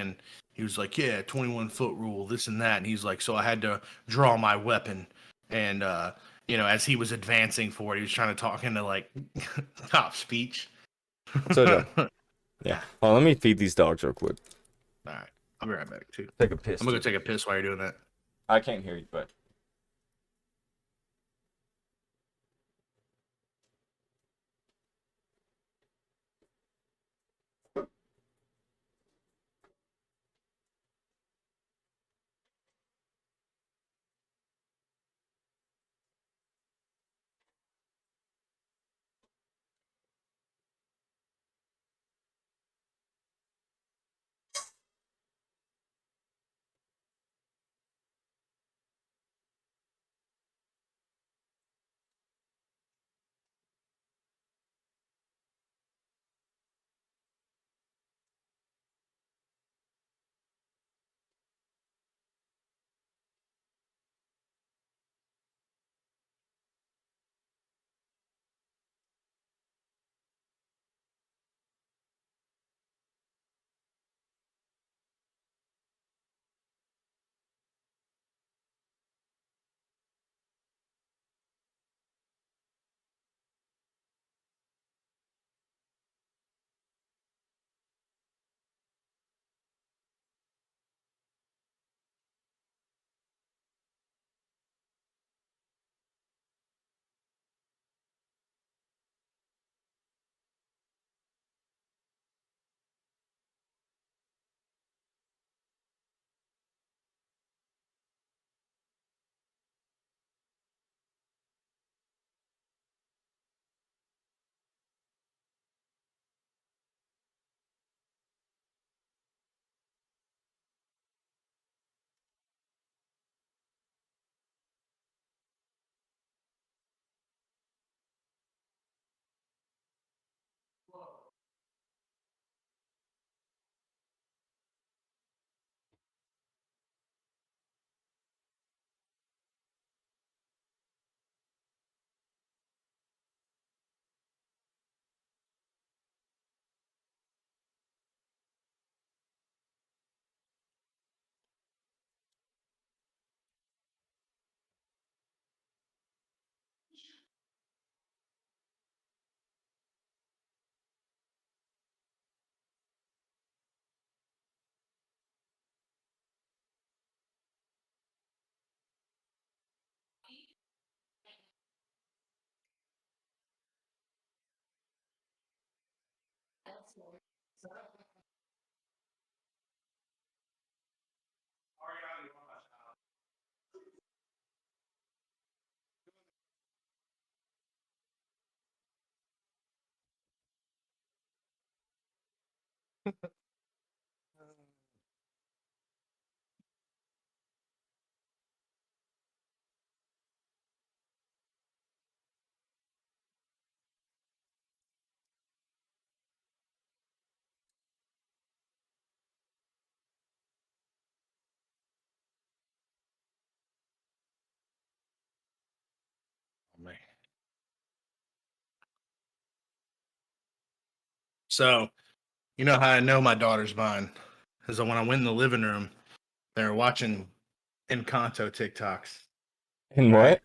he was like, yeah, 21-foot rule, this and that, and he's like, so I had to draw my weapon, and as he was advancing forward, he was trying to talk into like top speech. So dumb. Yeah. Yeah. Oh, let me feed these dogs real quick. All right, I'll be right back too. Take a piss I'm gonna too. go take a piss while you're doing that. I can't hear you, but So, you know how I know my daughter's mine is that when I went in the living room, they were watching Encanto TikToks, And right?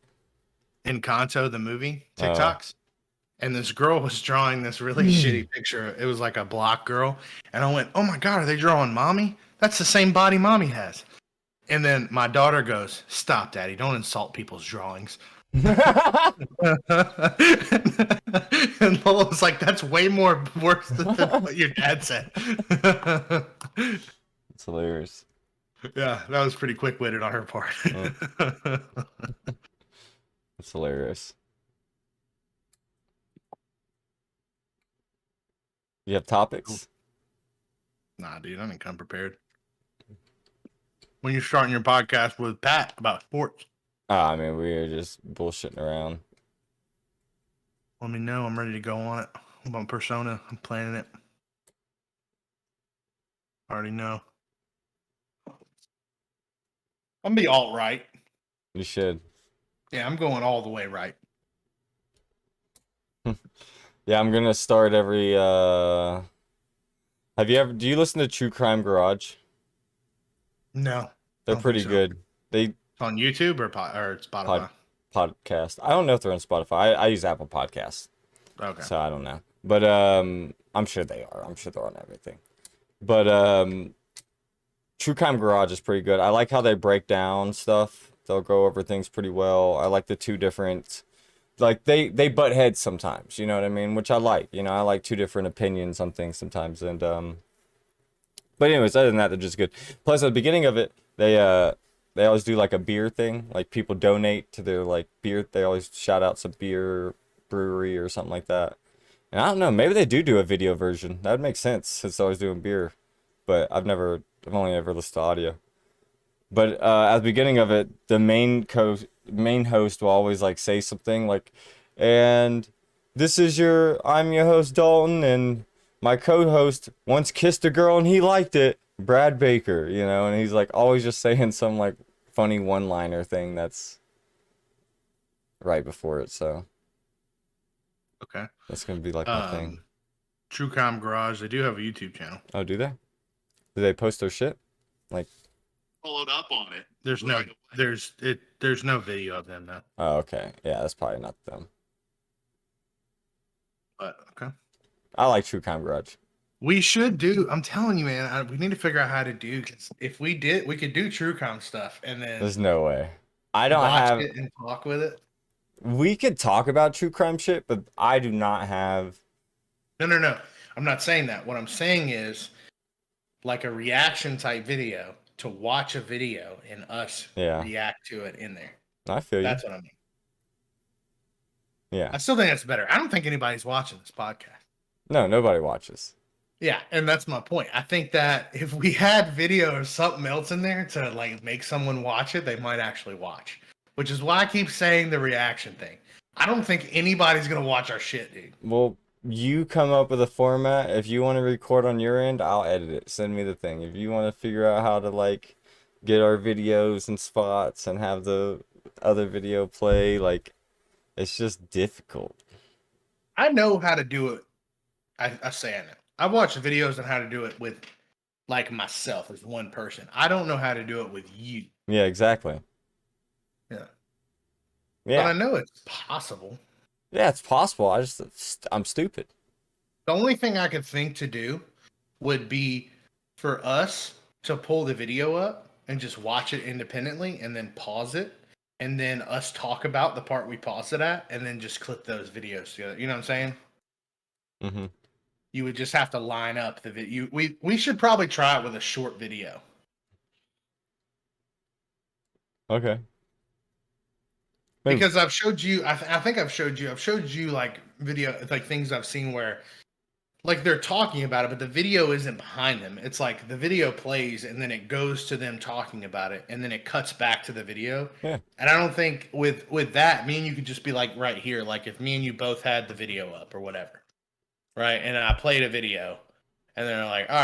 what? Encanto, the movie Oh. TikToks. And this girl was drawing this really shitty picture. It was like a block girl. And I went, oh my God, are they drawing mommy? That's the same body mommy has. And then my daughter goes, stop, daddy. Don't insult people's drawings. And Lola was like, that's way more worse than what your dad said. It's hilarious. Yeah, that was pretty quick witted on her part. Mm, it's hilarious. You have topics? Nah, dude, I didn't come prepared. When you're starting your podcast with Pat about sports, I mean, we are just bullshitting around. let me know. I'm ready to go on it. I'm on Persona. I'm planning it. I already know. I'm gonna be alt right. You should. Yeah, I'm going all the way right. Yeah, I'm gonna start every have you ever do you listen to True Crime Garage? No, I They're don't think pretty so. good. They It's on YouTube or pod Spotify. podcast. I don't know if they're on Spotify. I use Apple Podcasts, Okay. so I don't know. But I'm sure they are. I'm sure they're on everything. But True Crime Garage is pretty good. I like how they break down stuff. They'll go over things pretty well. I like the two different like they butt heads sometimes, you know what I mean? Which I like. You know, I like two different opinions on things sometimes and but anyways, other than that, they're just good. Plus at the beginning of it, they always do like a beer thing. Like people donate to their like beer. They always shout out some beer brewery or something like that. And I don't know, maybe they do a video version. That would make sense since they're always doing beer. But I've only ever listened to audio. But at the beginning of it, the main host will always like say something like, and I'm your host Dalton, and my co-host once kissed a girl and he liked it, Brad Baker, you know, and he's like always just saying some like funny one-liner thing that's right before it. So Okay. that's gonna be like my thing. Um, True Crime Garage. They do have a YouTube channel. Oh, do they? Do they post their shit? Like, Followed up on it. There's no video of them though. oh, okay, yeah, that's probably not them. But okay. I like True Crime Garage. We should do. I'm telling you, man. We need to figure out how to do. Cause if we did, we could do True Crime stuff and then There's no way. I don't watch have. it and talk with it. We could talk about true crime shit, but I do not have. No, no, no. I'm not saying that. What I'm saying is like a reaction type video to watch a video and us Yeah, react to it in there. I feel you. That's what I mean. Yeah. I still think that's better. I don't think anybody's watching this podcast. No, nobody watches. Yeah, and that's my point. I think that if we had video or something else in there to like make someone watch it, they might actually watch. Which is why I keep saying the reaction thing. I don't think anybody's gonna watch our shit, dude. Well, you come up with a format. If you want to record on your end, I'll edit it. Send me the thing. If you want to figure out how to like get our videos and spots and have the other video play, like it's just difficult. I know how to do it. I say I know. I've watched videos on how to do it with like myself as one person. I don't know how to do it with you. Yeah, exactly. Yeah. But Yeah. I know it's possible. Yeah, it's possible. I'm stupid. The only thing I could think to do would be for us to pull the video up and just watch it independently and then pause it and then us talk about the part we paused it at and then just clip those videos together. You know what I'm saying? Mm-hmm. You would just have to line up the video. We should probably try it with a short video. Okay. Maybe. Because I've showed you, I think I've showed you like video, like things I've seen where like they're talking about it, but the video isn't behind them. It's like the video plays and then it goes to them talking about it and then it cuts back to the video. Yeah. And I don't think with that, me and you could just be like right here, like if me and you both had the video up or whatever, right? And I played a video and they're like, all right.